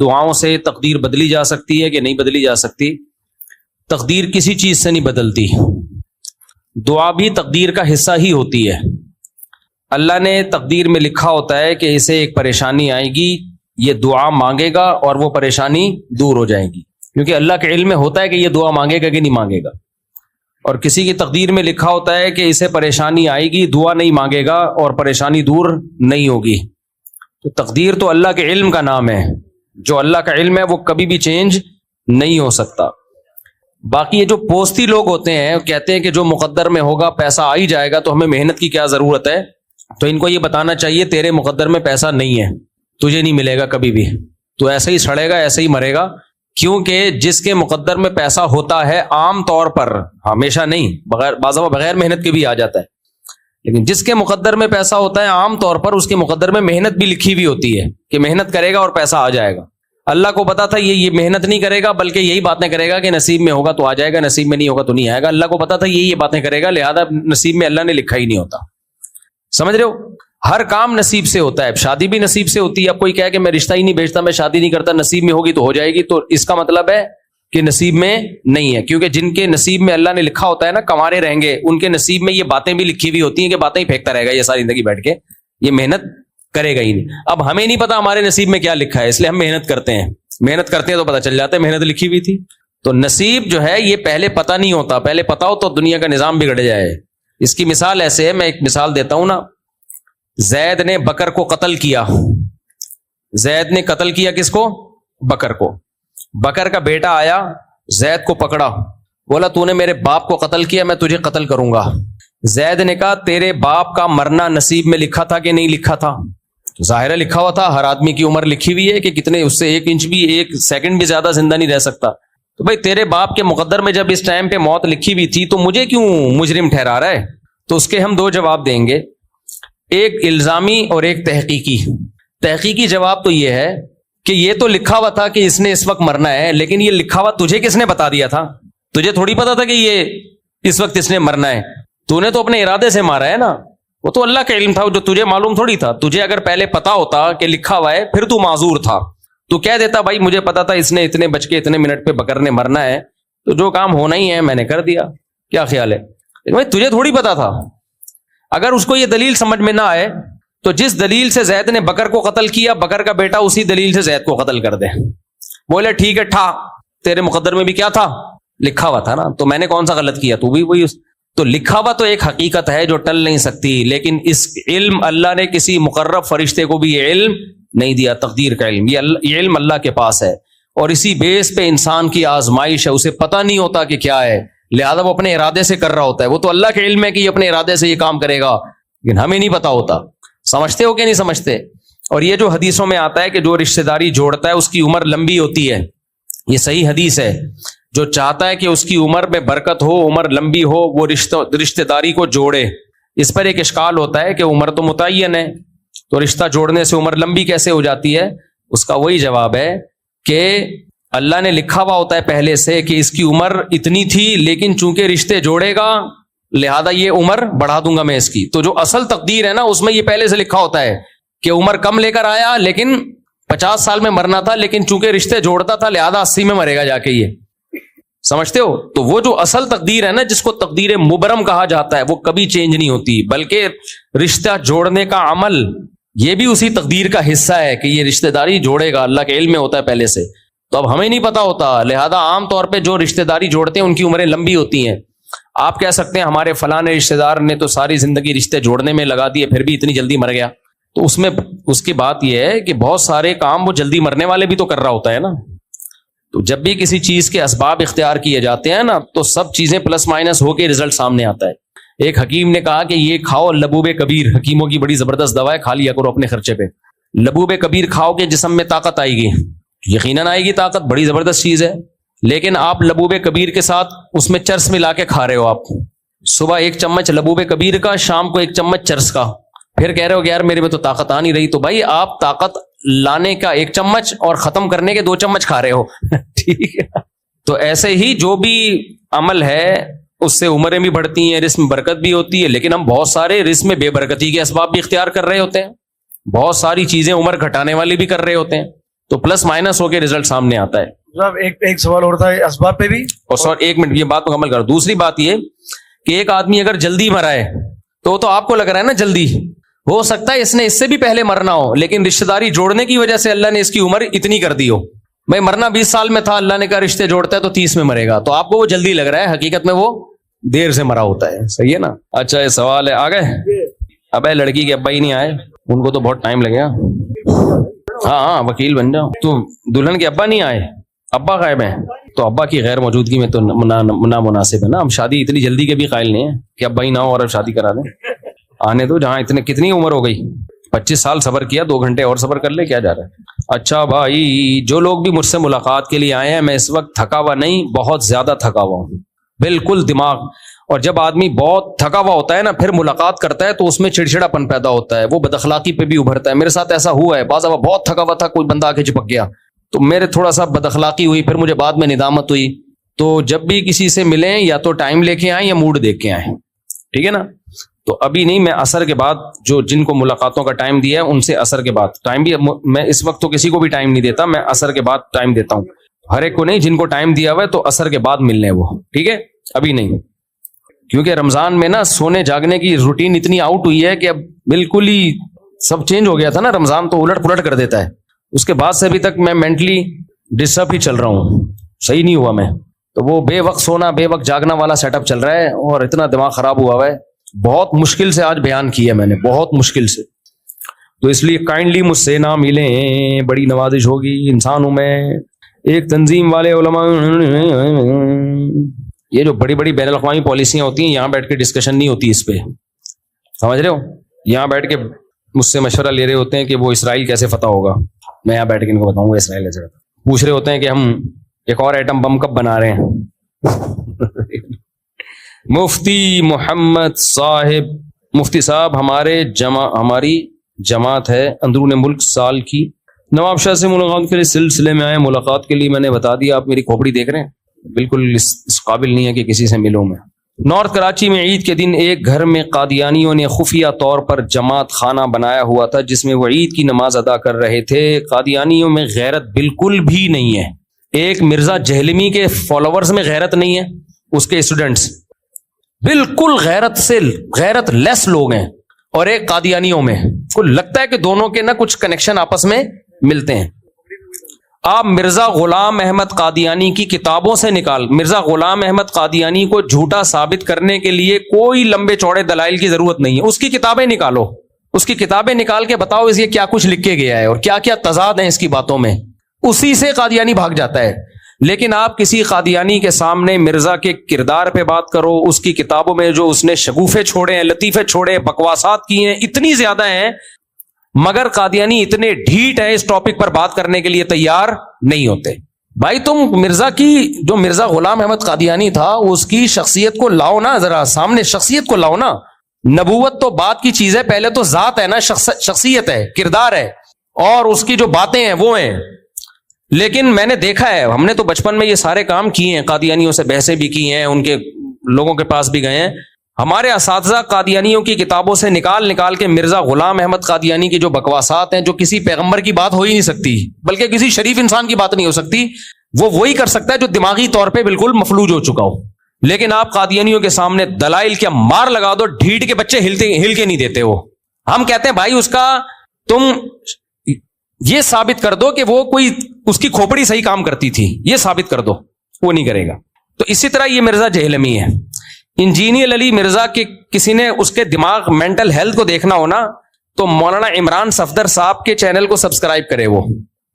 دعاؤں سے تقدیر بدلی جا سکتی ہے کہ نہیں بدلی جا سکتی؟ تقدیر کسی چیز سے نہیں بدلتی، دعا بھی تقدیر کا حصہ ہی ہوتی ہے۔ اللہ نے تقدیر میں لکھا ہوتا ہے کہ اسے ایک پریشانی آئے گی، یہ دعا مانگے گا اور وہ پریشانی دور ہو جائے گی، کیونکہ اللہ کے علم میں ہوتا ہے کہ یہ دعا مانگے گا کہ نہیں مانگے گا۔ اور کسی کی تقدیر میں لکھا ہوتا ہے کہ اسے پریشانی آئے گی، دعا نہیں مانگے گا اور پریشانی دور نہیں ہوگی۔ تو تقدیر تو اللہ کے علم کا نام ہے، جو اللہ کا علم ہے وہ کبھی بھی چینج نہیں ہو سکتا۔ باقی یہ جو پوستی لوگ ہوتے ہیں کہتے ہیں کہ جو مقدر میں ہوگا پیسہ آ ہی جائے گا، تو ہمیں محنت کی کیا ضرورت ہے؟ تو ان کو یہ بتانا چاہیے تیرے مقدر میں پیسہ نہیں ہے، تجھے نہیں ملے گا کبھی بھی، تو ایسے ہی سڑے گا، ایسے ہی مرے گا۔ کیونکہ جس کے مقدر میں پیسہ ہوتا ہے عام طور پر، ہمیشہ نہیں، بعض دفعہ بغیر محنت کے بھی آ جاتا ہے، لیکن جس کے مقدر میں پیسہ ہوتا ہے عام طور پر اس کے مقدر میں محنت بھی لکھی ہوئی ہوتی ہے کہ محنت کرے گا اور پیسہ آ جائے گا۔ اللہ کو پتا تھا یہ محنت نہیں کرے گا، بلکہ یہی باتیں کرے گا کہ نصیب میں ہوگا تو آ جائے گا، نصیب میں نہیں ہوگا تو نہیں آئے گا۔ اللہ کو پتا تھا یہ باتیں کرے گا، لہذا نصیب میں اللہ نے لکھا ہی نہیں ہوتا۔ سمجھ رہے ہو؟ ہر کام نصیب سے ہوتا ہے، شادی بھی نصیب سے ہوتی ہے۔ اب کوئی کہے کہ میں رشتہ ہی نہیں بھیجتا، میں شادی نہیں کرتا، نصیب میں ہوگی تو ہو جائے گی، تو اس کا مطلب ہے کہ نصیب میں نہیں ہے، کیونکہ جن کے نصیب میں اللہ نے لکھا ہوتا ہے نا کنوارے رہیں گے، ان کے نصیب میں یہ باتیں بھی لکھی ہوئی ہوتی ہیں کہ باتیں ہی پھینکتا رہے گا یہ ساری زندگی بیٹھ کے، یہ محنت کرے گا ہی نہیں۔ اب ہمیں نہیں پتا ہمارے نصیب میں کیا لکھا ہے، اس لیے ہم محنت کرتے ہیں تو پتہ چل جاتا ہے محنت لکھی ہوئی تھی۔ تو نصیب جو ہے یہ پہلے پتہ نہیں ہوتا، پہلے پتہ ہو تو دنیا کا نظام بگڑ جائے۔ اس کی مثال ایسے ہے، میں ایک مثال دیتا ہوں نا۔ زید نے بکر کو قتل کیا، زید نے قتل کیا کس کو؟ بکر کو۔ بکر کا بیٹا آیا، زید کو پکڑا، بولا تو نے میرے باپ کو قتل کیا، میں تجھے قتل کروں گا۔ زید نے کہا تیرے باپ کا مرنا نصیب میں لکھا تھا کہ نہیں لکھا تھا؟ ظاہر ہے لکھا ہوا تھا، ہر آدمی کی عمر لکھی ہوئی ہے کہ کتنے، اس سے 1 انچ بھی 1 سیکنڈ بھی زیادہ زندہ نہیں رہ سکتا۔ تو بھائی تیرے باپ کے مقدر میں جب اس ٹائم پہ موت لکھی ہوئی تھی تو مجھے کیوں مجرم ٹھہرا رہا ہے؟ تو اس کے ہم 2 جواب دیں گے، ایک الزامی اور ایک تحقیقی۔ تحقیقی جواب تو یہ ہے کہ یہ تو لکھا ہوا تھا کہ اس نے اس وقت مرنا ہے، لیکن یہ لکھا ہوا تجھے کس نے بتا دیا تھا؟ تجھے تھوڑی پتا تھا کہ یہ اس وقت اس نے مرنا ہے، تو نے تو اپنے ارادے سے مارا ہے نا، وہ تو اللہ کا علم تھا، جو تجھے معلوم تھوڑی تھا۔ تجھے اگر پہلے پتا ہوتا کہ لکھا ہوا ہے پھر تو معذور تھا، تو کہہ دیتا بھائی مجھے پتا تھا اس نے اتنے بج کے اتنے منٹ پہ بکر نے مرنا ہے، تو جو کام ہونا ہی ہے میں نے کر دیا۔ کیا خیال ہے؟ بھائی تجھے تھوڑی پتا تھا۔ اگر اس کو یہ دلیل سمجھ میں نہ آئے تو جس دلیل سے زید نے بکر کو قتل کیا، بکر کا بیٹا اسی دلیل سے زید کو قتل کر دے، بولے ٹھیک ہے ٹھا، تیرے مقدر میں بھی کیا تھا؟ لکھا ہوا تھا نا، تو میں نے کون سا غلط کیا؟ تو بھی وہی۔ تو لکھا ہوا تو ایک حقیقت ہے جو ٹل نہیں سکتی، لیکن اس علم اللہ نے کسی مقرب فرشتے کو بھی یہ علم نہیں دیا، تقدیر کا علم، یہ علم اللہ کے پاس ہے، اور اسی بیس پہ انسان کی آزمائش ہے، اسے پتہ نہیں ہوتا کہ کیا ہے، لہذا وہ اپنے ارادے سے کر رہا ہوتا ہے۔ وہ تو اللہ کے علم ہے کہ یہ اپنے ارادے سے یہ کام کرے گا، لیکن ہمیں نہیں پتا ہوتا۔ سمجھتے ہو کہ نہیں سمجھتے؟ اور یہ جو حدیثوں میں آتا ہے کہ جو رشتہ داری جوڑتا ہے اس کی عمر لمبی ہوتی ہے، یہ صحیح حدیث ہے۔ جو چاہتا ہے کہ اس کی عمر میں برکت ہو، عمر لمبی ہو، وہ رشتہ داری کو جوڑے۔ اس پر ایک اشکال ہوتا ہے کہ عمر تو متعین ہے، تو رشتہ جوڑنے سے عمر لمبی کیسے ہو جاتی ہے؟ اس کا وہی جواب ہے کہ اللہ نے لکھا ہوا ہوتا ہے پہلے سے کہ اس کی عمر اتنی تھی، لیکن چونکہ رشتے جوڑے گا لہذا یہ عمر بڑھا دوں گا میں اس کی۔ تو جو اصل تقدیر ہے نا اس میں یہ پہلے سے لکھا ہوتا ہے کہ عمر کم لے کر آیا، لیکن 50 سال میں مرنا تھا، لیکن چونکہ رشتے جوڑتا تھا لہذا 80 میں مرے گا جا کے۔ یہ سمجھتے ہو؟ تو وہ جو اصل تقدیر ہے نا جس کو تقدیر مبرم کہا جاتا ہے، وہ کبھی چینج نہیں ہوتی، بلکہ رشتہ جوڑنے کا عمل یہ بھی اسی تقدیر کا حصہ ہے کہ یہ رشتہ داری جوڑے گا، اللہ کے علم میں ہوتا ہے پہلے سے۔ تو اب ہمیں نہیں پتا ہوتا، لہذا عام طور پہ جو رشتہ داری جوڑتے ہیں ان کی عمریں لمبی ہوتی ہیں۔ آپ کہہ سکتے ہیں ہمارے فلاں رشتہ دار نے تو ساری زندگی رشتے جوڑنے میں لگا دیے پھر بھی اتنی جلدی مر گیا، تو اس میں اس کی بات یہ ہے کہ بہت سارے کام وہ جلدی مرنے والے بھی تو کر رہا ہوتا ہے نا۔ تو جب بھی کسی چیز کے اسباب اختیار کیے جاتے ہیں نا تو سب چیزیں پلس مائنس ہو کے رزلٹ سامنے آتا ہے۔ ایک حکیم نے کہا کہ یہ کھاؤ لبوب کبیر، حکیموں کی بڑی زبردست دوا ہے، کھا لیا کرو اپنے خرچے پہ۔ لبوب کبیر کھاؤ گے جسم میں طاقت آئے گی، یقیناً آئے گی طاقت، بڑی زبردست چیز ہے، لیکن آپ لبوب کبیر کے ساتھ اس میں چرس ملا کے کھا رہے ہو۔ آپ صبح 1 چمچ لبوب کبیر کا، شام کو 1 چمچ چرس کا، پھر کہہ رہے ہو کہ یار میرے میں تو طاقت آ نہیں رہی۔ تو بھائی آپ طاقت لانے کا 1 چمچ اور ختم کرنے کے 2 چمچ کھا رہے ہو ٹھیک ہے۔ تو ایسے ہی جو بھی عمل ہے اس سے عمریں بھی بڑھتی ہیں، رزق میں برکت بھی ہوتی ہے، لیکن ہم بہت سارے رزق میں بے برکتی کے اسباب بھی اختیار کر رہے ہوتے ہیں، بہت ساری چیزیں عمر گھٹانے والی بھی کر رہے ہوتے ہیں۔ تو پلس مائنس ہو کے رزلٹ سامنے آتا ہے. صاحب ایک سوال اور تھا اسباب پہ بھی. اور سر ایک منٹ یہ بات مکمل کرو. دوسری بات یہ کہ ایک آدمی اگر جلدی مرا ہے تو آپ کو لگ رہا ہے نا جلدی, ہو سکتا ہے اس نے اس سے بھی پہلے مرنا ہو, لیکن رشتہ داری جوڑنے کی وجہ سے اللہ نے اس کی عمر اتنی کر دی ہو. بھائی مرنا 20 سال میں تھا, اللہ نے کہا رشتے جوڑتا ہے تو 30 میں مرے گا, تو آپ کو وہ جلدی لگ رہا ہے, حقیقت میں وہ دیر سے مرا ہوتا ہے. صحیح ہے نا. اچھا یہ سوال ہے, آ گئے. اب لڑکی کے ابا ہی نہیں آئے, ان کو تو بہت ٹائم لگے گا. ہاں وکیل بن جاؤ. تو دلہن کے ابا نہیں آئے, ابا غائب ہیں, تو ابا کی غیر موجودگی میں تو نامناسب ہے نا. ہم شادی اتنی جلدی کے بھی قائل نہیں ہے کہ ابا ہی نہ ہو اور اب شادی کرا دیں. آنے تو جہاں کتنی عمر ہو گئی, 25 سال صبر کیا, 2 گھنٹے اور صبر کر لے, کیا جا رہا ہے. اچھا بھائی, جو لوگ بھی مجھ سے ملاقات کے لیے آئے ہیں, میں اس وقت تھکا ہوا نہیں, بہت زیادہ تھکا ہوا ہوں, بالکل دماغ. اور جب آدمی بہت تھکا ہوا ہوتا ہے نا, پھر ملاقات کرتا ہے تو اس میں چڑچڑا پن پیدا ہوتا ہے, وہ بد اخلاقی پہ بھی ابھرتا ہے. میرے ساتھ ایسا ہوا ہے, بعض بہت تھکا ہوا تھا, کوئی بندہ آ کے چپک گیا تو میرے تھوڑا سا بد اخلاقی ہوئی, پھر مجھے بعد میں ندامت ہوئی. تو جب بھی کسی سے ملیں یا تو ٹائم لے کے آئیں یا موڈ دیکھ کے آئیں, ٹھیک ہے نا. تو ابھی نہیں, میں عصر کے بعد جن کو ملاقاتوں کا ٹائم دیا ہے ان سے عصر کے بعد ٹائم بھی, میں اس وقت تو کسی کو بھی ٹائم نہیں دیتا, میں عصر کے بعد ٹائم دیتا ہوں ہر ایک کو. نہیں, جن کو ٹائم دیا ہوا ہے تو عصر کے بعد ملنے وہ, ٹھیک ہے, ابھی نہیں. کیونکہ رمضان میں نا سونے جاگنے کی روٹین اتنی آؤٹ ہوئی ہے کہ اب بالکل ہی سب چینج ہو گیا تھا نا. رمضان تو الٹ پلٹ کر دیتا ہے. اس کے بعد سے ابھی تک میں مینٹلی ڈسٹرب ہی چل رہا ہوں, صحیح نہیں ہوا میں. تو وہ بے وقت سونا بے وقت جاگنا والا سیٹ اپ چل رہا ہے اور اتنا دماغ خراب ہوا ہے. بہت مشکل سے آج بیان کیا میں نے, بہت مشکل سے. تو اس لیے کائنڈلی مجھ سے نہ ملیں, بڑی نوازش ہوگی. انسان ہوں میں. ایک تنظیم والے علماء, یہ جو بڑی بڑی بین الاقوامی پالیسیاں ہوتی ہیں, یہاں بیٹھ کے ڈسکشن نہیں ہوتی اس پہ, سمجھ رہے ہو. یہاں بیٹھ کے مجھ سے مشورہ لے رہے ہوتے ہیں کہ وہ اسرائیل کیسے فتح ہوگا, میں یہاں بیٹھ کے ان کو بتاؤں گا اسرائیل کیسے فتح. پوچھ رہے ہوتے ہیں کہ ہم ایک اور ایٹم بم کب بنا رہے ہیں. مفتی محمد صاحب, مفتی صاحب ہماری جماعت ہے اندرون ملک سال کی. نواب شاہ سے ملاقات کے لیے سلسلے میں آئے. ملاقات کے لیے میں نے بتا دیا, آپ میری کھوپڑی دیکھ رہے ہیں, بالکل اس قابل نہیں ہے کہ کسی سے ملوں میں. نارتھ کراچی میں عید کے دن ایک گھر میں قادیانیوں نے خفیہ طور پر جماعت خانہ بنایا ہوا تھا جس میں وہ عید کی نماز ادا کر رہے تھے. قادیانیوں میں غیرت بالکل بھی نہیں ہے. ایک مرزا جہلمی کے فالوورز میں غیرت نہیں ہے, اس کے اسٹوڈنٹس بالکل غیرت لیس لوگ ہیں, اور ایک قادیانیوں میں کو لگتا ہے کہ دونوں کے نا کچھ کنیکشن آپس میں ملتے ہیں. آپ مرزا غلام احمد قادیانی کی کتابوں سے مرزا غلام احمد قادیانی کو جھوٹا ثابت کرنے کے لیے کوئی لمبے چوڑے دلائل کی ضرورت نہیں ہے. اس کی کتابیں نکالو, اس کی کتابیں نکال کے بتاؤ اس یہ کیا کچھ لکھ کے گیا ہے اور کیا کیا تضاد ہیں اس کی باتوں میں, اسی سے قادیانی بھاگ جاتا ہے. لیکن آپ کسی قادیانی کے سامنے مرزا کے کردار پہ بات کرو, اس کی کتابوں میں جو اس نے شگوفے چھوڑے ہیں, لطیفے چھوڑے, بکواسات کی ہیں, اتنی زیادہ ہیں, مگر قادیانی اتنے ڈھیٹ ہیں اس ٹاپک پر بات کرنے کے لیے تیار نہیں ہوتے. بھائی تم جو مرزا غلام احمد قادیانی تھا اس کی شخصیت کو لاؤ نا, ذرا سامنے شخصیت کو لاؤ نا. نبوت تو بات کی چیز ہے, پہلے تو ذات ہے نا, شخصیت ہے, کردار ہے, اور اس کی جو باتیں ہیں وہ ہیں. لیکن میں نے دیکھا ہے, ہم نے تو بچپن میں یہ سارے کام کیے ہیں, قادیانیوں سے بحثیں بھی کی ہیں, ان کے لوگوں کے پاس بھی گئے ہیں. ہمارے اساتذہ قادیانیوں کی کتابوں سے نکال کے مرزا غلام احمد قادیانی کی جو بکواسات ہیں, جو کسی پیغمبر کی بات ہو ہی نہیں سکتی, بلکہ کسی شریف انسان کی بات نہیں ہو سکتی, وہ وہی کر سکتا ہے جو دماغی طور پہ بالکل مفلوج ہو چکا ہو. لیکن آپ قادیانیوں کے سامنے دلائل کیا مار لگا دو, ڈھیٹ کے بچے ہل کے نہیں دیتے. وہ ہم کہتے ہیں بھائی اس کا تم یہ ثابت کر دو کہ وہ کوئی اس کی کھوپڑی صحیح کام کرتی تھی, یہ ثابت کر دو, وہ نہیں کرے گا. تو اسی طرح یہ مرزا جہلمی ہے. انجینئر علی مرزا کے کسی نے اس کے دماغ مینٹل ہیلتھ کو دیکھنا ہونا تو مولانا عمران صفدر صاحب کے چینل کو سبسکرائب کرے. وہ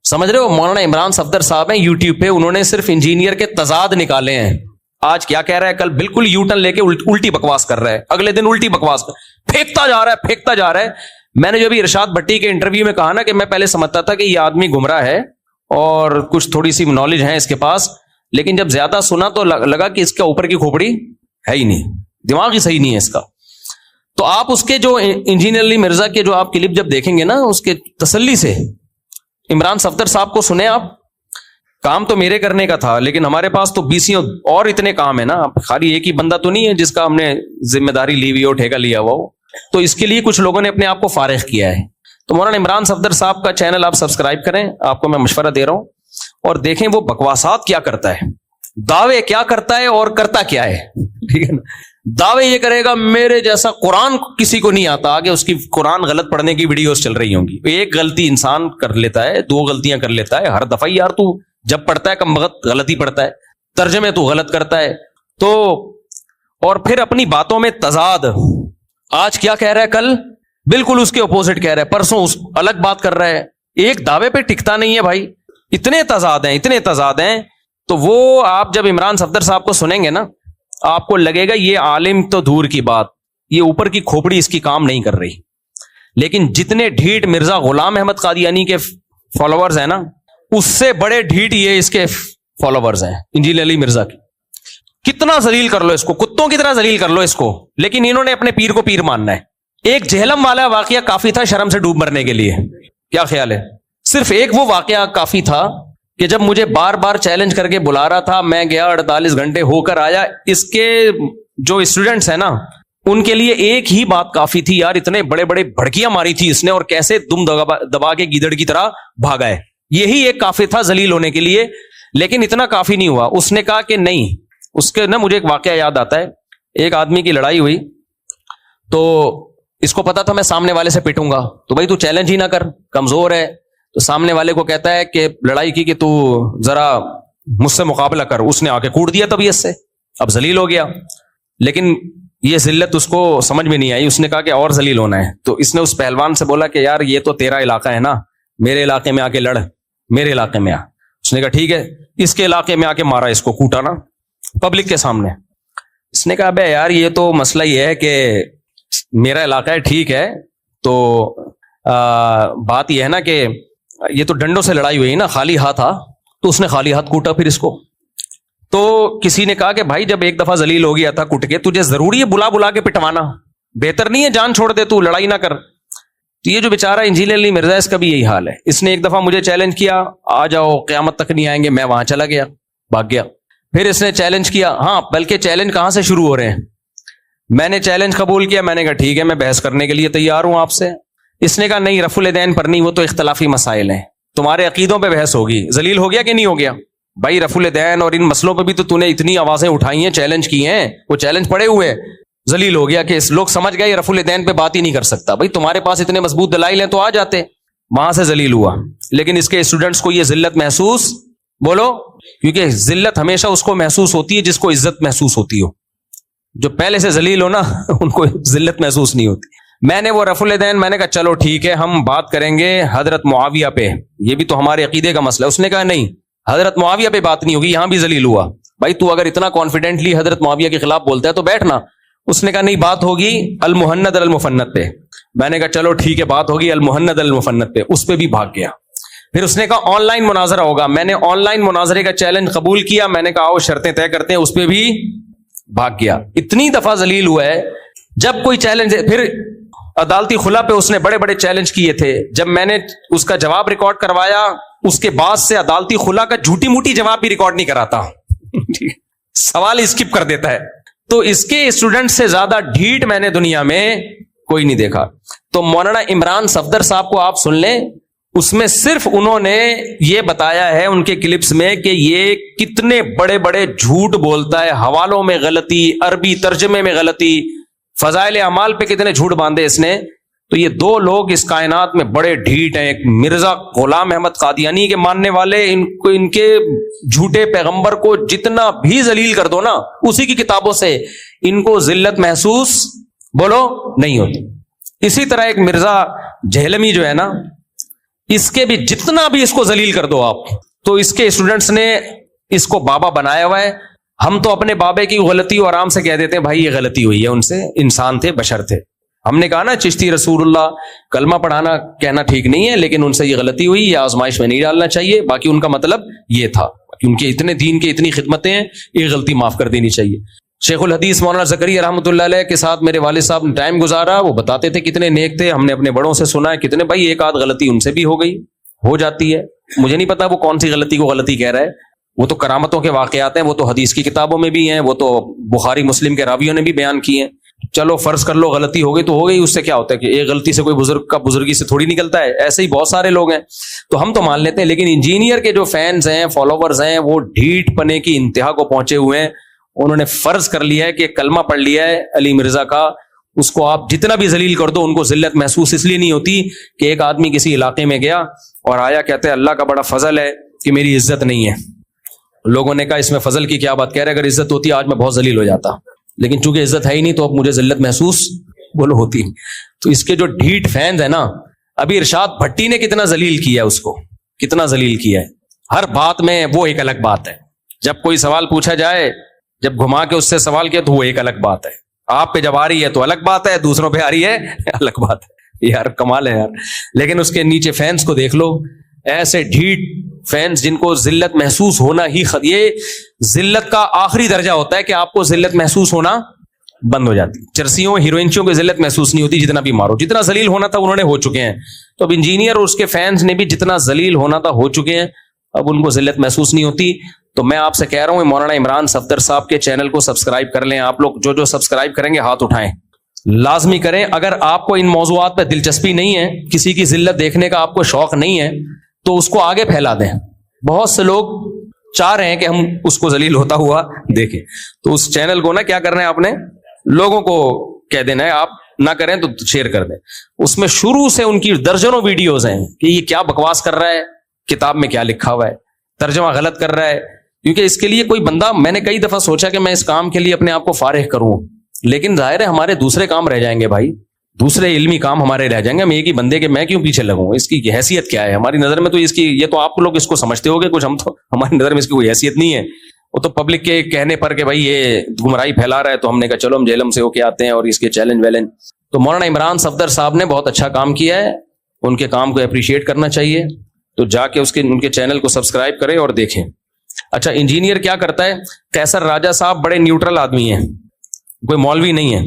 سمجھ رہے ہو, مولانا عمران صفدر صاحب ہیں یوٹیوب پہ, انہوں نے صرف انجینئر کے تضاد نکالے ہیں. آج کیا کہہ رہا ہے, کل بالکل یو ٹرن لے کے الٹی بکواس کر رہا ہے, اگلے دن الٹی بکواس پھینکتا جا رہا ہے. میں نے جو بھی ارشاد بھٹی کے انٹرویو میں کہا نا کہ میں پہلے سمجھتا تھا کہ یہ آدمی گمراہ ہے اور کچھ تھوڑی سی نالج ہے اس کے پاس, لیکن جب زیادہ سنا تو لگا کہ اس کے اوپر کی کھوپڑی ہے ہی نہیں, دماغ ہی صحیح نہیں ہے اس کا. تو آپ اس کے جو انجینئر علی مرزا کے جو آپ کلپ جب دیکھیں گے نا, اس کے تسلی سے عمران صفدر صاحب کو سنیں آپ. کام تو میرے کرنے کا تھا, لیکن ہمارے پاس تو 20 اور اتنے کام ہے نا, خالی ایک ہی بندہ تو نہیں ہے جس کا ہم نے ذمہ داری لی ہوئی ہو, ٹھیکہ لیا ہوا ہو. تو اس کے لیے کچھ لوگوں نے اپنے آپ کو فارغ کیا ہے. تو مولانا عمران صفدر صاحب کا چینل آپ سبسکرائب کریں, آپ کو میں مشورہ دے رہا ہوں, اور دیکھیں وہ بکواسات کیا کرتا ہے, دعوے کیا کرتا ہے اور کرتا کیا ہے. ٹھیک ہے نا, دعوے یہ کرے گا میرے جیسا قرآن کسی کو نہیں آتا, آگے اس کی قرآن غلط پڑھنے کی ویڈیوز چل رہی ہوں گی. ایک غلطی انسان کر لیتا ہے, 2 غلطیاں کر لیتا ہے ہر دفعہ, یار تو جب پڑھتا ہے کم وقت غلطی پڑھتا ہے, ترجمے تو غلط کرتا ہے. تو اور پھر اپنی باتوں میں تضاد, آج کیا کہہ رہا ہے کل بالکل اس کے اپوزٹ کہہ رہا ہے, پرسوں اس الگ بات کر رہا ہے, ایک دعوے پہ ٹکتا نہیں ہے بھائی. اتنے تضاد ہیں. تو وہ آپ جب عمران صفدر صاحب کو سنیں گے نا, آپ کو لگے گا یہ عالم تو دور کی بات, یہ اوپر کی کھوپڑی اس کی کام نہیں کر رہی. لیکن جتنے ڈھیٹ مرزا غلام احمد قادیانی کے فالوورز ہیں نا, اس سے بڑے ڈھیٹ یہ اس کے فالوورز ہیں انجیل علی مرزا کی. کتنا ذلیل کر لو اس کو, کتوں کی طرح ذلیل کر لو اس کو, لیکن انہوں نے اپنے پیر کو پیر ماننا ہے. ایک جہلم والا واقعہ کافی تھا شرم سے ڈوب مرنے کے لیے. کیا خیال ہے؟ صرف ایک وہ واقعہ کافی تھا کہ جب مجھے بار بار چیلنج کر کے بلا رہا تھا, میں گیا 48 گھنٹے ہو کر آیا. اس کے جو اسٹوڈنٹس ہیں نا, ان کے لیے ایک ہی بات کافی تھی, یار اتنے بڑے بڑے بھڑکیاں ماری تھی اس نے اور کیسے دم دبا کے گیدڑ کی طرح بھاگا ہے. یہی ایک کافی تھا ذلیل ہونے کے لیے. لیکن اتنا کافی نہیں ہوا. اس نے کہا کہ نہیں, اس کے نا مجھے ایک واقعہ یاد آتا ہے. ایک آدمی کی لڑائی ہوئی, تو اس کو پتا تھا میں سامنے والے سے پٹوں گا, تو بھائی تو چیلنج ہی نہ کر, کمزور ہے. تو سامنے والے کو کہتا ہے کہ لڑائی کی کہ تو ذرا مجھ سے مقابلہ کر. اس نے آ کے کوٹ دیا طبیعت سے, اب ذلیل ہو گیا. لیکن یہ ذلت اس کو سمجھ میں نہیں آئی. اس نے کہا کہ اور ذلیل ہونا ہے. تو اس نے اس پہلوان سے بولا کہ یار یہ تو تیرا علاقہ ہے نا, میرے علاقے میں آ کے لڑ, میرے علاقے میں آ. اس نے کہا ٹھیک ہے. اس کے علاقے میں آ کے مارا, اس کو کوٹا نا پبلک کے سامنے. اس نے کہا بے یار یہ تو مسئلہ یہ ہے کہ میرا علاقہ ہے, ٹھیک ہے, تو بات یہ ہے نا کہ یہ تو ڈنڈوں سے لڑائی ہوئی نا, خالی ہاتھ تھا. تو اس نے خالی ہاتھ کوٹا پھر اس کو. تو کسی نے کہا کہ بھائی جب ایک دفعہ ذلیل ہو گیا تھا کٹ کے, تجھے ضروری ہے بلا کے پٹوانا؟ بہتر نہیں ہے جان چھوڑ دے, تو لڑائی نہ کر. تو یہ جو بیچارہ انجیل علی مرزا, اس کا بھی یہی حال ہے. اس نے ایک دفعہ مجھے چیلنج کیا, آ جاؤ قیامت تک نہیں آئیں گے. میں وہاں چلا گیا, بھاگ گیا. پھر اس نے چیلنج کیا, ہاں بلکہ چیلنج کہاں سے شروع ہو رہے ہیں, میں نے چیلنج قبول کیا. میں نے کہا ٹھیک ہے میں بحث کرنے کے لیے تیار ہوں آپ سے. اس نے کہا نہیں رفع الدین پر نہیں, وہ تو اختلافی مسائل ہیں, تمہارے عقیدوں پہ بحث ہوگی. ذلیل ہو گیا کہ نہیں ہو گیا بھائی؟ رفع الدین اور ان مسئلوں پہ بھی تو نے اتنی آوازیں اٹھائی ہیں, چیلنج کی ہیں, وہ چیلنج پڑے ہوئے. ذلیل ہو گیا کہ لوگ سمجھ گئے یہ رفع الدین پہ بات ہی نہیں کر سکتا. بھائی تمہارے پاس اتنے مضبوط دلائل ہیں تو آ جاتے. وہاں سے ذلیل ہوا. لیکن اس کے اسٹوڈنٹس کو یہ ذلت محسوس, بولو, کیونکہ ذلت ہمیشہ اس کو محسوس ہوتی ہے جس کو عزت محسوس ہوتی ہو. جو پہلے سے ذلیل ہو نا, ان کو ذلت محسوس نہیں ہوتی. میں نے وہ رفع الدین, میں نے کہا چلو ٹھیک ہے ہم بات کریں گے حضرت معاویہ پہ, یہ بھی تو ہمارے عقیدے کا مسئلہ ہے. اس نے کہا نہیں حضرت معاویہ پہ بات نہیں ہوگی, یہاں بھی ذلیل ہوا. بھائی تو اگر اتنا کانفیڈنٹلی حضرت معاویہ کے خلاف بولتا ہے تو بیٹھنا. اس نے کہا نہیں بات ہوگی المہند المفند پہ. میں نے کہا چلو ٹھیک ہے بات ہوگی المہند المفند پہ. اس پہ بھی بھاگ گیا. پھر اس نے کہا آن لائن مناظرہ ہوگا. میں نے آن لائن مناظرے کا چیلنج قبول کیا. میں نے کہا آؤ شرطیں طے کرتے ہیں. اس پہ بھی بھاگ گیا. اتنی دفعہ ذلیل ہوا ہے. جب کوئی چیلنج, پھر عدالتی خلا پہ اس نے بڑے بڑے چیلنج کیے تھے. جب میں نے اس کا جواب ریکارڈ کروایا, اس کے بعد سے عدالتی خلا کا جھوٹی موٹی جواب بھی ریکارڈ نہیں کراتا, سوال اسکپ کر دیتا ہے. تو اس کے اسٹوڈنٹ سے زیادہ ڈھیٹ میں نے دنیا میں کوئی نہیں دیکھا. تو مولانا عمران صفدر صاحب کو آپ سن لیں, اس میں صرف انہوں نے یہ بتایا ہے ان کے کلپس میں کہ یہ کتنے بڑے بڑے جھوٹ بولتا ہے, حوالوں میں غلطی, عربی ترجمے میں غلطی, فضائل اعمال پہ کتنے جھوٹ باندھے اس نے. تو یہ 2 لوگ اس کائنات میں بڑے ڈھیٹ ہیں. ایک مرزا غلام احمد قادیانی کے ماننے والے, ان کے جھوٹے پیغمبر کو جتنا بھی ذلیل کر دو نا اسی کی کتابوں سے, ان کو ذلت محسوس بولو نہیں ہوتی. اسی طرح ایک مرزا جہلمی جو ہے نا, اس کے بھی جتنا بھی اس کو ذلیل کر دو آپ, تو اس کے اسٹوڈنٹس نے اس کو بابا بنایا ہوا ہے. ہم تو اپنے بابے کی غلطی اور آرام سے کہہ دیتے ہیں بھائی یہ غلطی ہوئی ہے ان سے, انسان تھے, بشر تھے. ہم نے کہا نا چشتی رسول اللہ کلمہ پڑھانا کہنا ٹھیک نہیں ہے, لیکن ان سے یہ غلطی ہوئی, یہ آزمائش میں نہیں ڈالنا چاہیے. باقی ان کا مطلب یہ تھا کہ ان کے اتنے دین کے اتنی خدمتیں ہیں, یہ غلطی معاف کر دینی چاہیے. شیخ الحدیث مولانا زکریا رحمۃ اللہ علیہ کے ساتھ میرے والد صاحب نے ٹائم گزارا, وہ بتاتے تھے کتنے نیک تھے. ہم نے اپنے بڑوں سے سنا ہے کتنے, بھائی ایک آدھ غلطی ان سے بھی ہو گئی, ہو جاتی ہے. مجھے نہیں پتا وہ کون سی غلطی کو غلطی کہہ رہا ہے. وہ تو کرامتوں کے واقعات ہیں, وہ تو حدیث کی کتابوں میں بھی ہیں, وہ تو بخاری مسلم کے راویوں نے بھی بیان کیے ہیں. چلو فرض کر لو غلطی ہو گئی تو ہو گئی, اس سے کیا ہوتا ہے کہ ایک غلطی سے کوئی بزرگ کا بزرگی سے تھوڑی نکلتا ہے, ایسے ہی بہت سارے لوگ ہیں تو ہم تو مان لیتے ہیں. لیکن انجینئر کے جو فینس ہیں, فالوورز ہیں, وہ ڈھیٹ پنے کی انتہا کو پہنچے ہوئے ہیں. انہوں نے فرض کر لیا ہے کہ کلمہ پڑھ لیا ہے علی مرزا کا, اس کو آپ جتنا بھی ذلیل کر دو ان کو ذلت محسوس اس لیے نہیں ہوتی کہ ایک آدمی کسی علاقے میں گیا اور آیا کہتے ہیں اللہ کا بڑا فضل ہے کہ میری عزت نہیں ہے. لوگوں نے کہا اس میں فضل کی کیا بات کہہ رہے, اگر عزت ہوتی آج میں بہت ذلیل ہو جاتا, لیکن چونکہ عزت ہے ہی نہیں تو اب مجھے ذلت محسوس بولو ہوتی. تو اس کے جو ڈھیٹ فینز ہیں نا, ابھی ارشاد بھٹی نے کتنا ذلیل کیا ہے اس کو, کتنا ذلیل کیا ہے ہر بات میں. وہ ایک الگ بات ہے, جب کوئی سوال پوچھا جائے, جب گھما کے اس سے سوال کیا تو وہ ایک الگ بات ہے. آپ پہ جب آ رہی ہے تو الگ بات ہے, دوسروں پہ آ رہی ہے الگ بات ہے. یار کمال ہے یار. لیکن اس کے نیچے فینس کو دیکھ لو, ایسے ڈھیٹ فینس جن کو ذلت محسوس ہونا ہی یہ ذلت کا آخری درجہ ہوتا ہے کہ آپ کو ذلت محسوس ہونا بند ہو جاتی. چرسیوں ہیروئنچیوں کو ذلت محسوس نہیں ہوتی, جتنا بھی مارو, جتنا ذلیل ہونا تھا انہوں نے ہو چکے ہیں. تو اب انجینئر اور اس کے فینس نے بھی جتنا ذلیل ہونا تھا ہو چکے ہیں, اب ان کو ذلت محسوس نہیں ہوتی. تو میں آپ سے کہہ رہا ہوں مولانا عمران صفدر صاحب کے چینل کو سبسکرائب کر لیں. آپ لوگ جو سبسکرائب کریں گے ہاتھ اٹھائیں, لازمی کریں. اگر آپ کو ان موضوعات پہ دلچسپی نہیں ہے, کسی کی ذلت دیکھنے کا آپ کو شوق نہیں ہے, تو اس کو آگے پھیلا دیں. بہت سے لوگ چاہ رہے ہیں کہ ہم اس کو ذلیل ہوتا ہوا دیکھیں, تو اس چینل کو نا کیا کرنا ہے, آپ نے لوگوں کو کہہ دینا ہے, آپ نہ کریں تو شیئر کر دیں. اس میں شروع سے ان کی درجنوں ویڈیوز ہیں کہ یہ کیا بکواس کر رہا ہے, کتاب میں کیا لکھا ہوا ہے, ترجمہ غلط کر رہا ہے. کیونکہ اس کے لیے کوئی بندہ, میں نے کئی دفعہ سوچا کہ میں اس کام کے لیے اپنے آپ کو فارغ کروں, لیکن ظاہر ہے ہمارے دوسرے کام رہ جائیں گے بھائی, دوسرے علمی کام ہمارے رہ جائیں گے. ہم ایک ہی بندے کے میں کیوں پیچھے لگوں, اس کی حیثیت کیا ہے ہماری نظر میں. تو اس کی یہ تو آپ لوگ اس کو سمجھتے ہوگے کچھ, ہم تو ہماری نظر میں اس کی کوئی حیثیت نہیں ہے. وہ تو پبلک کے کہنے پر کہ بھائی یہ گمراہی پھیلا رہا ہے, تو ہم نے کہا چلو ہم جہلم سے ہو کے آتے ہیں اور اس کے چیلنج ویلنج. تو مولانا عمران صفدر صاحب نے بہت اچھا کام کیا ہے, ان کے کام کو اپریشیٹ کرنا چاہیے. تو جا کے ان کے چینل کو سبسکرائب کریں اور دیکھیں. اچھا, انجینئر کیا کرتا ہے؟ قیصر راجہ صاحب بڑے نیوٹرل آدمی ہیں, کوئی مولوی نہیں ہے.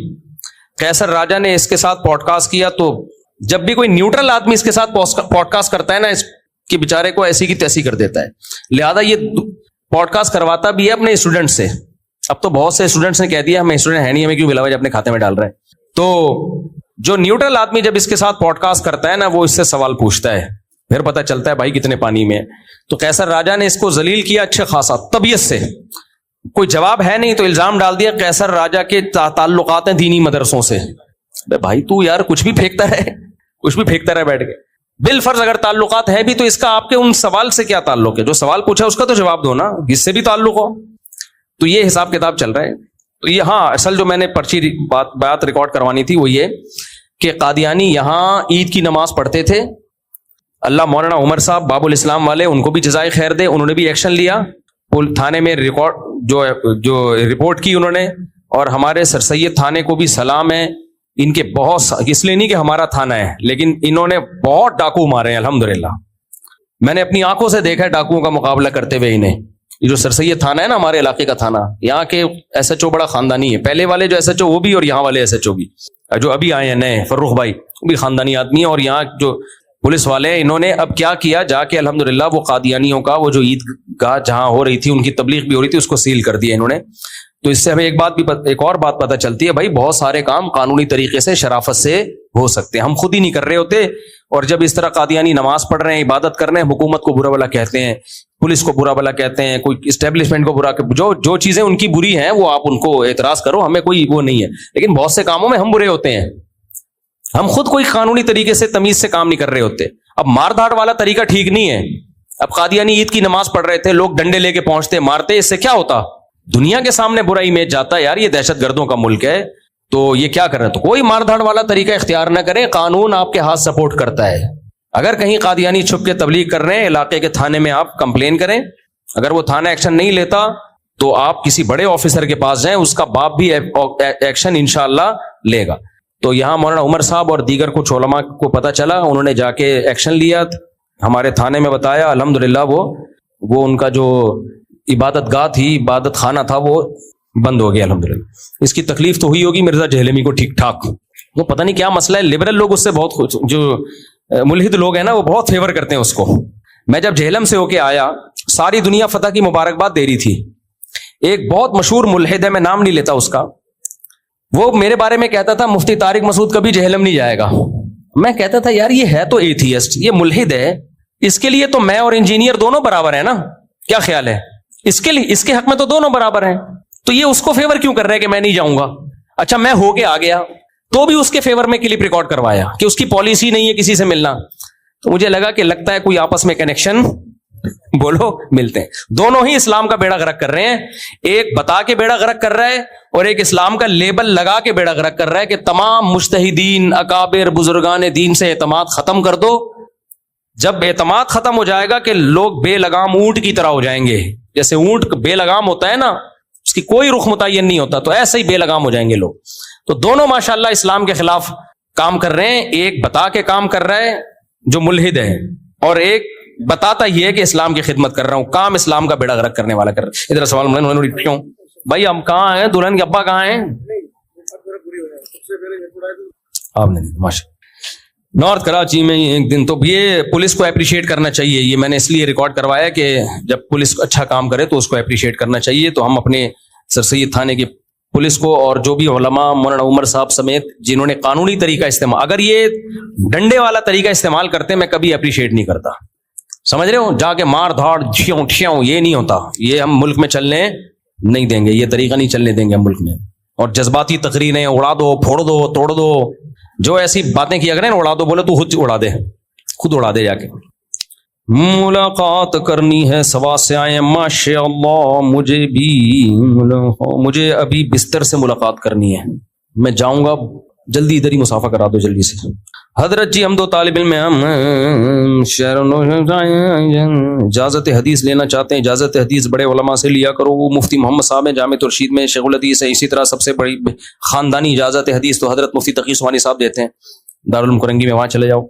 قیصر راجہ نے اس کے ساتھ پوڈ کاسٹ کیا, تو جب بھی کوئی نیوٹرل آدمی اس کے ساتھ پوڈ کاسٹ کرتا ہے نا, اس کے بیچارے کو ایسی کی تیسی کر دیتا ہے. لہذا یہ پوڈ کاسٹ کرواتا بھی ہے اپنے اسٹوڈنٹ سے. اب تو بہت سے اسٹوڈنٹس نے کہہ دیا ہمیں اسٹوڈنٹ ہے نہیں, ہمیں کیوں بلاوا اپنے کھاتے میں ڈال رہے ہیں. تو جو نیوٹرل آدمی جب اس کے ساتھ پوڈ کاسٹ کرتا ہے نا, وہ اس سے سوال پوچھتا ہے, پھر پتہ چلتا ہے بھائی کتنے پانی میں. تو قیصر راجہ نے اس کو ذلیل کیا اچھا خاصا طبیعت سے, کوئی جواب ہے نہیں تو الزام ڈال دیا قیصر راجہ کے تعلقات ہیں دینی مدرسوں سے. بھائی تو یار کچھ بھی پھینکتا رہے بیٹھ کے. بالفرض اگر تعلقات ہے بھی تو اس کا آپ کے ان سوال سے کیا تعلق ہے؟ جو سوال پوچھا اس کا تو جواب دو نا, جس سے بھی تعلق ہو. تو یہ حساب کتاب چل رہا ہے. تو یہ ہاں, اصل جو میں نے پرچی بات ریکارڈ کروانی تھی وہ یہ کہ قادیانی یہاں عید کی نماز پڑھتے تھے. اللہ مولانا عمر صاحب باب الاسلام والے, ان کو بھی جزائے خیر دے, انہوں نے بھی ایکشن لیا, تھانے میں جو رپورٹ کی انہوں نے. اور ہمارے سر سید تھانے کو بھی سلام ہے, ان کے بہت, اس لیے نہیں کہ ہمارا تھانہ ہے, لیکن انہوں نے بہت ڈاکو مارے ہیں الحمدللہ. میں نے اپنی آنکھوں سے دیکھا ہے ڈاکوؤں کا مقابلہ کرتے ہوئے انہیں. یہ جو سر سید تھانہ ہے نا ہمارے علاقے کا تھانہ, یہاں کے ایس ایچ او بڑا خاندانی ہے. پہلے والے جو ایس ایچ او وہ بھی, اور یہاں والے ایس ایچ او بھی, جو ابھی آئے ہیں نئے فروخ بھائی, وہ بھی خاندانی آدمی ہیں. اور یہاں جو پولیس والے ہیں, انہوں نے اب کیا کیا, جا کے الحمدللہ وہ قادیانیوں کا وہ جو عید گاہ جہاں ہو رہی تھی, ان کی تبلیغ بھی ہو رہی تھی, اس کو سیل کر دیا انہوں نے. تو اس سے ہمیں ایک اور بات پتہ چلتی ہے, بھائی بہت سارے کام قانونی طریقے سے شرافت سے ہو سکتے ہیں, ہم خود ہی نہیں کر رہے ہوتے. اور جب اس طرح قادیانی نماز پڑھ رہے ہیں, عبادت کر رہے ہیں, حکومت کو برا بلا کہتے ہیں, پولیس کو برا بلا کہتے ہیں, کوئی اسٹیبلشمنٹ کو برا, جو چیزیں ان کی بری ہیں وہ آپ ان کو اعتراض کرو, ہمیں کوئی وہ نہیں ہے. لیکن بہت سے کاموں میں ہم برے ہوتے ہیں, ہم خود کوئی قانونی طریقے سے تمیز سے کام نہیں کر رہے ہوتے. اب مار دھاڑ والا طریقہ ٹھیک نہیں ہے. اب قادیانی عید کی نماز پڑھ رہے تھے, لوگ ڈنڈے لے کے پہنچتے, مارتے, اس سے کیا ہوتا؟ دنیا کے سامنے برا امیج جاتا ہے, یار یہ دہشت گردوں کا ملک ہے, تو یہ کیا کر رہے ہیں. تو کوئی مار دھاڑ والا طریقہ اختیار نہ کریں, قانون آپ کے ہاتھ سپورٹ کرتا ہے. اگر کہیں قادیانی چھپ کے تبلیغ کر رہے ہیں, علاقے کے تھانے میں آپ کمپلین کریں. اگر وہ تھانہ ایکشن نہیں لیتا تو آپ کسی بڑے آفیسر کے پاس جائیں, اس کا باپ بھی ایکشن انشاءاللہ لے گا. تو یہاں مولانا عمر صاحب اور دیگر کچھ علماء کو پتہ چلا, انہوں نے جا کے ایکشن لیا, ہمارے تھانے میں بتایا, الحمدللہ وہ ان کا جو عبادت گاہ تھی, عبادت خانہ تھا, وہ بند ہو گیا الحمدللہ. اس کی تکلیف تو ہوئی ہوگی مرزا جہلمی کو ٹھیک ٹھاک, وہ پتہ نہیں کیا مسئلہ ہے, لبرل لوگ اس سے بہت خوش, جو ملحد لوگ ہیں نا وہ بہت فیور کرتے ہیں اس کو. میں جب جہلم سے ہو کے آیا, ساری دنیا فتح کی مبارکباد دے رہی تھی. ایک بہت مشہور ملحد ہے, میں نام نہیں لیتا اس کا, وہ میرے بارے میں کہتا تھا مفتی طارق مسعود کبھی جہنم نہیں جائے گا. میں کہتا تھا یار یہ ہے تو ایتھیسٹ, یہ ملحد ہے, اس کے لیے تو میں اور انجینئر دونوں برابر ہیں نا, کیا خیال ہے؟ اس کے لیے, اس کے حق میں تو دونوں برابر ہیں, تو یہ اس کو فیور کیوں کر رہا ہے کہ میں نہیں جاؤں گا؟ اچھا میں ہو کے آ گیا تو بھی اس کے فیور میں کلپ ریکارڈ کروایا کہ اس کی پالیسی نہیں ہے کسی سے ملنا. تو مجھے لگا کہ لگتا ہے کوئی آپس میں کنیکشن بولو ملتے ہیں. دونوں ہی اسلام کا بیڑا غرق کر رہے ہیں, ایک بتا کے بیڑا غرق کر رہا ہے اور ایک اسلام کا لیبل لگا کے بیڑا غرق کر رہا ہے کہ تمام مجتہدین اکابر بزرگان دین سے اعتماد ختم کر دو. جب اعتماد ختم ہو جائے گا کہ لوگ بے لگام اونٹ کی طرح ہو جائیں گے, جیسے اونٹ بے لگام ہوتا ہے نا, اس کی کوئی رخ متعین نہیں ہوتا, تو ایسے ہی بے لگام ہو جائیں گے لوگ. تو دونوں ماشاءاللہ اسلام کے خلاف کام کر رہے ہیں, ایک بتا کے کام کر رہا ہے جو ملحد ہے, اور ایک بتاتا یہ ہے کہ اسلام کی خدمت کر رہا ہوں. کام اسلام کا بیڑا غرق کرنے والا کر رہا ہے. ادھر سوال کیوں بھائی, ہم کہاں ہیں, دلہن کے ابا کہاں ہیں؟ آپ نے ماشاء نارتھ کراچی میں ایک دن. تو یہ پولیس کو اپریشیٹ کرنا چاہیے, یہ میں نے اس لیے ریکارڈ کروایا کہ جب پولیس اچھا کام کرے تو اس کو اپریشیٹ کرنا چاہیے. تو ہم اپنے سر سید تھانے کی پولیس کو اور جو بھی علماء مولانا عمر صاحب سمیت جنہوں نے قانونی طریقہ استعمال, اگر یہ ڈنڈے والا طریقہ استعمال کرتے میں کبھی اپریشیٹ نہیں کرتا, سمجھ رہے ہو, جا کے مار دھاڑ ٹھیوں ٹھیوں, یہ نہیں ہوتا, یہ ہم ملک میں چلنے نہیں دیں گے, یہ طریقہ نہیں چلنے دیں گے ہم ملک میں. اور جذباتی تقریریں اڑا دو, پھوڑ دو, توڑ دو, جو ایسی باتیں کیا کریں اڑا دو, بولے تو خود اڑا دے, خود اڑا دے جا کے. ملاقات کرنی ہے سوا سے آئے ماشاء اللہ, مجھے ابھی بستر سے ملاقات کرنی ہے, میں جاؤں گا جلدی, ادھر ہی مسافہ کرا دو جلدی سے. حضرت جی ہم دو طالب علم ہیں, ہم اجازت حدیث لینا چاہتے ہیں. اجازت حدیث بڑے علماء سے لیا کرو, وہ مفتی محمد صاحب ہیں جامع ترشید میں, شیخ الحدیث ہے. اسی طرح سب سے بڑی خاندانی اجازت حدیث تو حضرت مفتی تقی عثمانی صاحب دیتے ہیں دارالعلوم کرنگی میں, وہاں چلے جاؤ.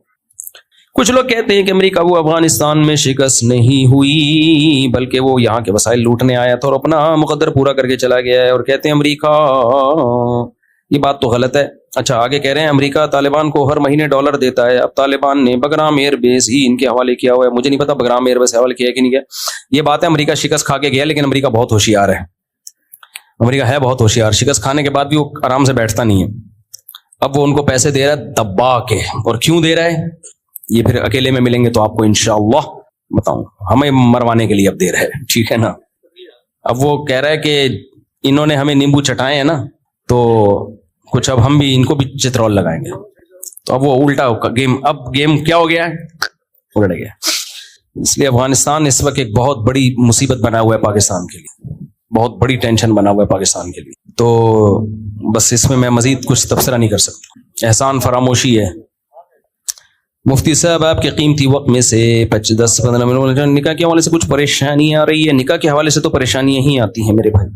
کچھ لوگ کہتے ہیں کہ امریکہ وہ افغانستان میں شکست نہیں ہوئی بلکہ وہ یہاں کے وسائل لوٹنے آیا تھا اور اپنا مقدر پورا کر کے چلا گیا ہے, اور کہتے ہیں امریکہ, یہ بات تو غلط ہے. اچھا آگے کہہ رہے ہیں امریکہ طالبان کو ہر مہینے $ دیتا ہے. اب طالبان نے بگرام ایئر بیس ہی ان کے حوالے کیا ہوا ہے, مجھے نہیں پتا بگرام ایئر بیس حوالے کیا ہے کہ نہیں کیا. یہ بات ہے امریکہ شکست کھا کے گیا, لیکن امریکہ بہت ہوشیار ہے, امریکہ ہے بہت ہوشیار. شکست کھانے کے بعد بھی وہ آرام سے بیٹھتا نہیں ہے. اب وہ ان کو پیسے دے رہا ہے دبا کے, اور کیوں دے رہا ہے یہ پھر اکیلے میں ملیں گے تو آپ کو انشاءاللہ بتاؤں. ہمیں مروانے کے لیے اب دے رہا ہے, ٹھیک ہے نا. اب وہ کہہ رہا ہے کہ انہوں نے ہمیں نیمبو چٹائے ہیں نا, تو کچھ اب ہم بھی ان کو بھی چترول لگائیں گے. تو اب وہ الٹا گیم, اب گیم کیا ہو گیا ہے, الٹ گیا. اس لیے افغانستان اس وقت ایک بہت بڑی مصیبت بنا ہوا ہے پاکستان کے لیے, بہت بڑی ٹینشن بنا ہوا ہے پاکستان کے لیے. تو بس اس میں مزید کچھ تبصرہ نہیں کر سکتا, احسان فراموشی ہے. مفتی صاحب آپ کے قیمتی وقت میں سے 10-15 منٹ نکاح کے حوالے سے کچھ پریشانی آ رہی ہے. نکاح کے حوالے سے تو پریشانیاں ہی آتی ہیں میرے بھائی,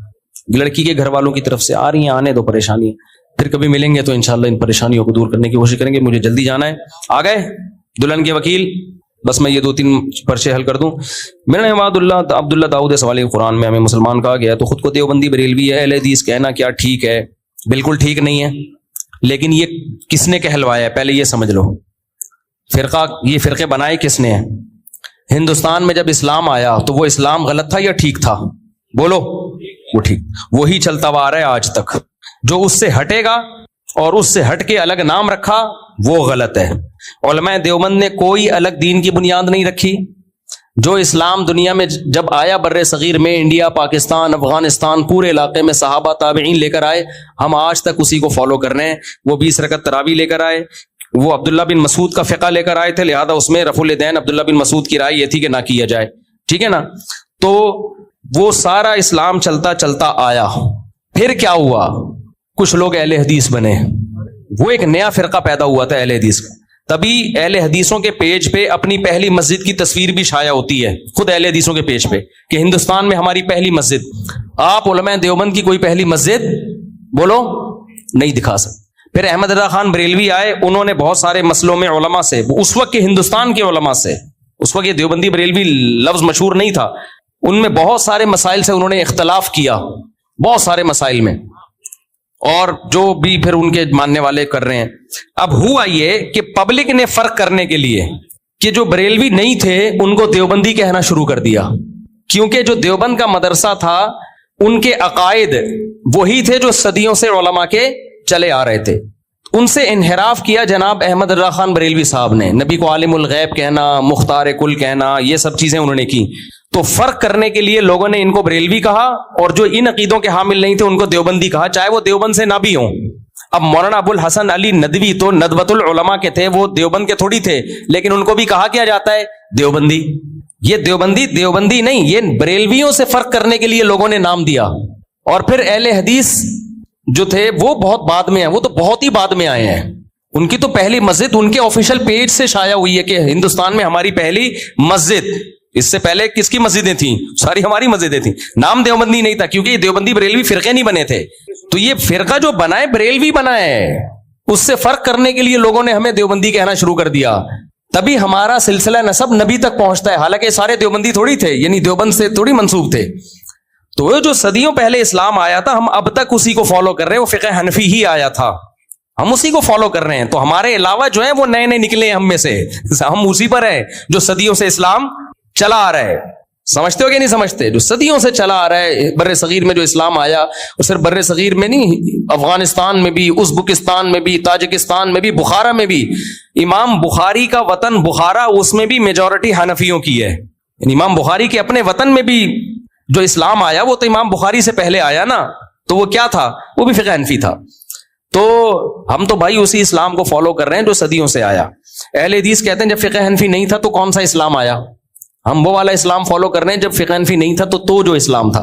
لڑکی کے گھر والوں کی طرف سے آ رہی ہیں, آنے دو پریشانی. پھر کبھی ملیں گے تو انشاءاللہ ان پریشانیوں کو دور کرنے کی کوشش کریں گے. مجھے جلدی جانا ہے. آ گئے دلہن کے وکیل, بس میں یہ 2-3 پرچے حل کر دوں. میرا نام عبداللہ داؤد. سوال قرآن میں ہمیں مسلمان کہا گیا تو خود کو دیوبندی بریلوی ہے, اہل حدیث کہنا کیا ٹھیک ہے؟ بالکل ٹھیک نہیں ہے, لیکن یہ کس نے کہلوایا ہے پہلے یہ سمجھ لو. فرقہ, یہ فرقے بنائے کس نے ہیں؟ ہندوستان میں جب اسلام آیا تو وہ اسلام غلط تھا یا ٹھیک تھا؟ بولو. وہ ٹھیک, وہی چلتا ہوا آ رہا ہے آج تک. جو اس سے ہٹے گا اور اس سے ہٹ کے الگ نام رکھا وہ غلط ہے. علماء دیوبند نے کوئی الگ دین کی بنیاد نہیں رکھی. جو اسلام دنیا میں جب آیا بر صغیر میں, انڈیا, پاکستان, افغانستان, پورے علاقے میں صحابہ تابعین لے کر آئے, ہم آج تک اسی کو فالو کر رہے ہیں. وہ 20 رکعت تراویح لے کر آئے, وہ عبداللہ بن مسعود کا فقہ لے کر آئے تھے, لہذا اس میں رفع الیدین عبداللہ بن مسعود کی رائے یہ تھی کہ نہ کیا جائے, ٹھیک ہے نا. تو وہ سارا اسلام چلتا چلتا آیا. پھر کیا ہوا, کچھ لوگ اہل حدیث بنے, وہ ایک نیا فرقہ پیدا ہوا تھا اہل حدیث کا. تبھی اہل حدیثوں کے پیج پہ اپنی پہلی مسجد کی تصویر بھی شائع ہوتی ہے, خود اہل حدیثوں کے پیج پہ, کہ ہندوستان میں ہماری پہلی مسجد. آپ علماء دیوبند کی کوئی پہلی مسجد بولو نہیں دکھا سکتے. پھر احمد رضا خان بریلوی آئے, انہوں نے بہت سارے مسئلوں میں علماء سے, اس وقت کے ہندوستان کے علماء سے, اس وقت یہ دیوبندی بریلوی لفظ مشہور نہیں تھا, ان میں بہت سارے مسائل سے انہوں نے اختلاف کیا, بہت سارے مسائل میں, اور جو بھی پھر ان کے ماننے والے کر رہے ہیں. اب ہوا یہ کہ پبلک نے فرق کرنے کے لیے کہ جو بریلوی نہیں تھے ان کو دیوبندی کہنا شروع کر دیا, کیونکہ جو دیوبند کا مدرسہ تھا ان کے عقائد وہی تھے جو صدیوں سے علماء کے چلے آ رہے تھے. ان سے انحراف کیا جناب احمد رضا خان بریلوی صاحب نے. نبی کو عالم الغیب کہنا, مختار کل کہنا, یہ سب چیزیں انہوں نے کی. تو فرق کرنے کے لیے لوگوں نے ان کو بریلوی کہا, اور جو ان عقیدوں کے حامل نہیں تھے ان کو دیوبندی کہا, چاہے وہ دیوبند سے نہ بھی ہوں. اب مولانا ابو الحسن علی ندوی تو ندوۃ العلماء کے تھے, وہ دیوبند کے تھوڑی تھے, لیکن ان کو بھی کہا کیا جاتا ہے دیوبندی. یہ دیوبندی نہیں, یہ بریلویوں سے فرق کرنے کے لیے لوگوں نے نام دیا. اور پھر اہل حدیث جو تھے وہ بہت بعد میں ہیں, وہ تو بہت ہی بعد میں آئے ہیں. ان کی تو پہلی مسجد ان کے آفیشیل پیج سے شائع ہوئی ہے کہ ہندوستان میں ہماری پہلی مسجد. اس سے پہلے کس کی مسجدیں تھیں؟ ساری ہماری مسجدیں تھیں. نام دیوبندی نہیں تھا, کیونکہ یہ دیوبندی بریلوی فرقے نہیں بنے تھے. تو یہ فرقہ جو بنا ہے بریلوی بنا ہے, اس سے فرق کرنے کے لیے لوگوں نے ہمیں دیوبندی کہنا شروع کر دیا. تبھی ہمارا سلسلہ نسب نبی تک پہنچتا ہے, حالانکہ سارے دیوبندی تھوڑی تھے, یعنی دیوبند سے تھوڑی منسوب تھے. تو وہ جو صدیوں پہلے اسلام آیا تھا ہم اب تک اسی کو فالو کر رہے ہیں. وہ فقہ حنفی ہی آیا تھا, ہم اسی کو فالو کر رہے ہیں. تو ہمارے علاوہ جو ہیں وہ نئے نئے نکلے ہیں ہم میں سے, ہم اسی پر ہیں جو صدیوں سے اسلام چلا آ رہا ہے. سمجھتے ہو کہ نہیں سمجھتے؟ جو صدیوں سے چلا آ رہا ہے بر صغیر میں جو اسلام آیا, اور صرف بر صغیر میں نہیں, افغانستان میں بھی, ازبکستان میں بھی, تاجکستان میں بھی, بخارا میں بھی. امام بخاری کا وطن بخارا, اس میں بھی میجورٹی حنفیوں کی ہے. یعنی امام بخاری کے اپنے وطن میں بھی جو اسلام آیا وہ تو امام بخاری سے پہلے آیا نا, تو وہ کیا تھا؟ وہ بھی فقہ حنفی تھا. تو ہم تو بھائی اسی اسلام کو فالو کر رہے ہیں جو صدیوں سے آیا. اہل حدیث کہتے ہیں جب فقہ حنفی نہیں تھا تو کون سا اسلام آیا؟ ہم وہ والا اسلام فالو کر رہے ہیں جب فقہ حنفی نہیں تھا تو جو اسلام تھا.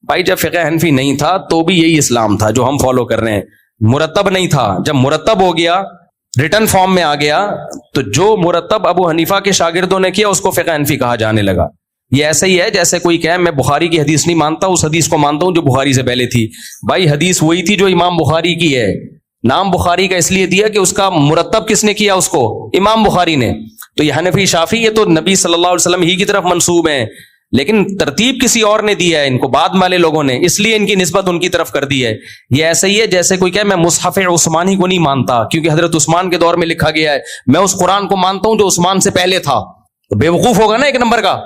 بھائی جب فقہ حنفی نہیں تھا تو بھی یہی اسلام تھا جو ہم فالو کر رہے ہیں. مرتب نہیں تھا, جب مرتب ہو گیا, ریٹن فارم میں آ گیا, تو جو مرتب ابو حنیفہ کے شاگردوں نے کیا اس کو فقہ حنفی کہا جانے لگا. یہ ایسے ہی ہے جیسے کوئی کہے میں بخاری کی حدیث نہیں مانتا, اس حدیث کو مانتا ہوں جو بخاری سے پہلے تھی. بھائی حدیث وہی تھی جو امام بخاری کی ہے. نام بخاری کا اس لیے دیا کہ اس کا مرتب کس نے کیا اس کو؟ امام بخاری نے. تو یہ حنفی شافی یہ تو نبی صلی اللہ علیہ وسلم ہی کی طرف منسوب ہیں, لیکن ترتیب کسی اور نے دیا ہے ان کو, بعد والے لوگوں نے, اس لیے ان کی نسبت ان کی طرف کر دی ہے. یہ ایسے ہی ہے جیسے کوئی کہے میں مصحف عثمانی کو نہیں مانتا کیونکہ حضرت عثمان کے دور میں لکھا گیا ہے, میں اس قرآن کو مانتا ہوں جو عثمان سے پہلے تھا. تو بے وقوف ہوگا نا ایک نمبر کا.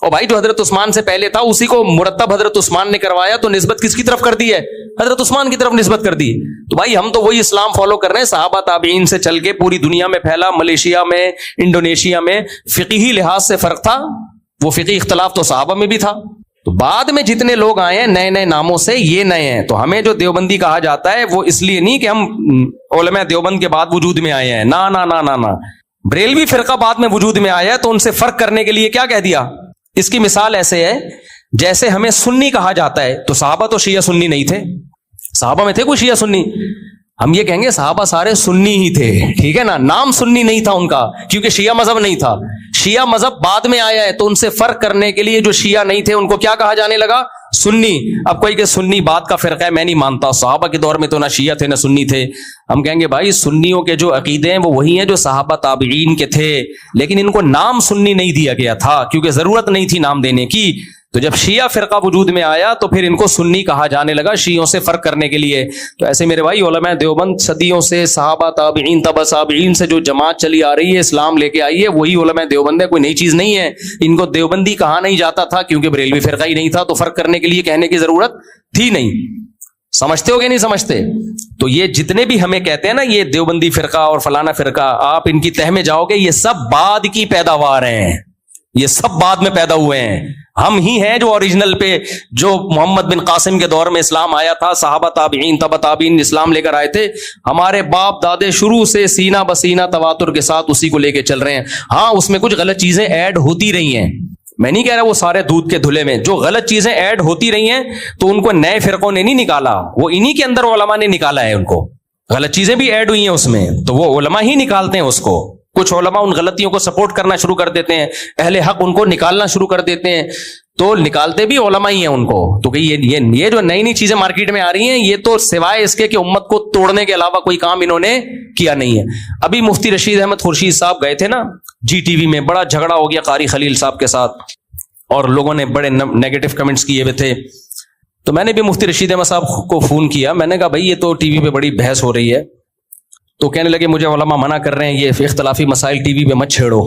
اور بھائی جو حضرت عثمان سے پہلے تھا اسی کو مرتب حضرت عثمان نے کروایا, تو نسبت کس کی طرف کر دی ہے؟ حضرت عثمان کی طرف نسبت کر دی. تو بھائی ہم تو وہی اسلام فالو کر رہے ہیں, صحابہ تابعین سے چل کے پوری دنیا میں پھیلا. ملیشیا میں, انڈونیشیا میں فقہی لحاظ سے فرق تھا, وہ فقہی اختلاف تو صحابہ میں بھی تھا. تو بعد میں جتنے لوگ آئے ہیں نئے نئے ناموں سے, یہ نئے ہیں. تو ہمیں جو دیوبندی کہا جاتا ہے وہ اس لیے نہیں کہ ہم علماء دیوبند کے بعد وجود میں آئے ہیں, نا نا نا نا نا. بریلوی فرقہ بعد میں وجود میں آیا ہے, تو ان سے فرق کرنے کے لیے کیا کہہ دیا. اس کی مثال ایسے ہے جیسے ہمیں سنی کہا جاتا ہے, تو صحابہ تو شیعہ سنی نہیں تھے. صحابہ میں تھے کوئی شیعہ سنی؟ ہم یہ کہیں گے صحابہ سارے سنی ہی تھے, ٹھیک ہے نا, نام سنی نہیں تھا ان کا کیونکہ شیعہ مذہب نہیں تھا. شیعہ مذہب بعد میں آیا ہے, تو ان سے فرق کرنے کے لیے جو شیعہ نہیں تھے ان کو کیا کہا جانے لگا؟ سنی. اب کوئی کہ سنی بعد کا فرقہ ہے, میں نہیں مانتا, صحابہ کے دور میں تو نہ شیعہ تھے نہ سنی تھے. ہم کہیں گے بھائی سنیوں کے جو عقیدے ہیں وہ وہی ہیں جو صحابہ تابعین کے تھے, لیکن ان کو نام سنی نہیں دیا گیا تھا کیونکہ ضرورت نہیں تھی نام دینے کی. تو جب شیعہ فرقہ وجود میں آیا تو پھر ان کو سنی کہا جانے لگا شیعوں سے فرق کرنے کے لیے. تو ایسے میرے بھائی علماء دیوبند صدیوں سے صحابہ تابعین تبع تابعین سے جو جماعت چلی آ رہی ہے, اسلام لے کے آئی ہے, وہی علماء دیوبند ہے, کوئی نئی چیز نہیں ہے. ان کو دیوبندی کہا نہیں جاتا تھا کیونکہ بریلوی فرقہ ہی نہیں تھا, تو فرق کرنے کے لیے کہنے کی ضرورت تھی نہیں. سمجھتے ہو کہ نہیں سمجھتے؟ تو یہ جتنے بھی ہمیں کہتے ہیں نا یہ دیوبندی فرقہ اور فلانا فرقہ, آپ ان کی تہ میں جاؤ گے یہ سب بعد کی پیداوار ہیں, یہ سب بعد میں پیدا ہوئے ہیں. ہم ہی ہیں جو اوریجنل پہ, جو محمد بن قاسم کے دور میں اسلام آیا تھا, صحابہ تابعین تبع تابعین اسلام لے کر آئے تھے, ہمارے باپ دادے شروع سے سینہ بسینہ تواتر کے ساتھ اسی کو لے کے چل رہے ہیں. ہاں اس میں کچھ غلط چیزیں ایڈ ہوتی رہی ہیں, میں نہیں کہہ رہا وہ سارے دودھ کے دھلے میں, جو غلط چیزیں ایڈ ہوتی رہی ہیں تو ان کو نئے فرقوں نے نہیں نکالا, وہ انہی کے اندر علماء نے نکالا ہے. ان کو غلط چیزیں بھی ایڈ ہوئی ہیں اس میں, تو وہ علماء ہی نکالتے ہیں اس کو. کچھ علماء ان غلطیوں کو سپورٹ کرنا شروع کر دیتے ہیں, اہل حق ان کو نکالنا شروع کر دیتے ہیں, تو نکالتے بھی علماء ہی ہیں ان کو. تو کہ یہ جو نئی نئی چیزیں مارکیٹ میں آ رہی ہیں یہ تو سوائے اس کے کہ امت کو توڑنے کے علاوہ کوئی کام انہوں نے کیا نہیں ہے. ابھی مفتی رشید احمد خورشید صاحب گئے تھے نا جی ٹی وی میں, بڑا جھگڑا ہو گیا قاری خلیل صاحب کے ساتھ اور لوگوں نے بڑے نیگیٹو کمنٹس کیے ہوئے تھے. تو میں نے بھی مفتی رشید احمد صاحب کو فون کیا, میں نے کہا بھائی یہ تو ٹی وی پہ بڑی بحث ہو رہی ہے. تو کہنے لگے مجھے علماء منع کر رہے ہیں یہ اختلافی مسائل ٹی وی پہ مت چھیڑو.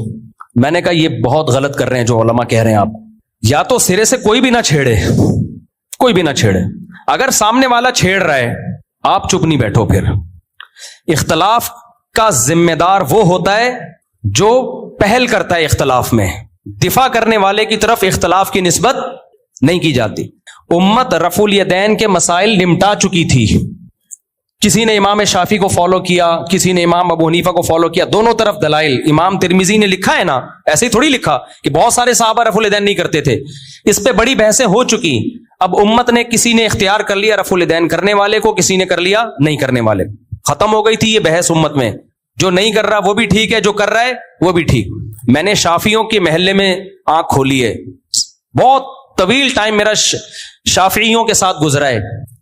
میں نے کہا یہ بہت غلط کر رہے ہیں جو علماء کہہ رہے ہیں آپ, یا تو سرے سے کوئی بھی نہ چھیڑے, کوئی بھی نہ چھیڑے. اگر سامنے والا چھیڑ رہا ہے آپ چپ نہیں بیٹھو, پھر اختلاف کا ذمہ دار وہ ہوتا ہے جو پہل کرتا ہے اختلاف میں، دفاع کرنے والے کی طرف اختلاف کی نسبت نہیں کی جاتی۔ امت رفع الیدین کے مسائل نمٹا چکی تھی، کسی نے امام شافعی کو فالو کیا، کسی نے امام ابو حنیفہ کو فالو کیا، دونوں طرف دلائل۔ امام ترمذی نے لکھا ہے نا، ایسے ہی تھوڑی لکھا کہ بہت سارے صحابہ رفع الیدین نہیں کرتے تھے، اس پہ بڑی بحثیں ہو چکی۔ اب امت نے کسی نے اختیار کر لیا رفع الیدین کرنے والے کو، کسی نے کر لیا نہیں کرنے والے، ختم ہو گئی تھی یہ بحث امت میں۔ جو نہیں کر رہا وہ بھی ٹھیک ہے، جو کر رہا ہے وہ بھی ٹھیک۔ میں نے شافعیوں کے محلے میں آنکھ کھولی ہے، بہت طویل ٹائم میرا شافعیوں کے ساتھ گزرا ہے،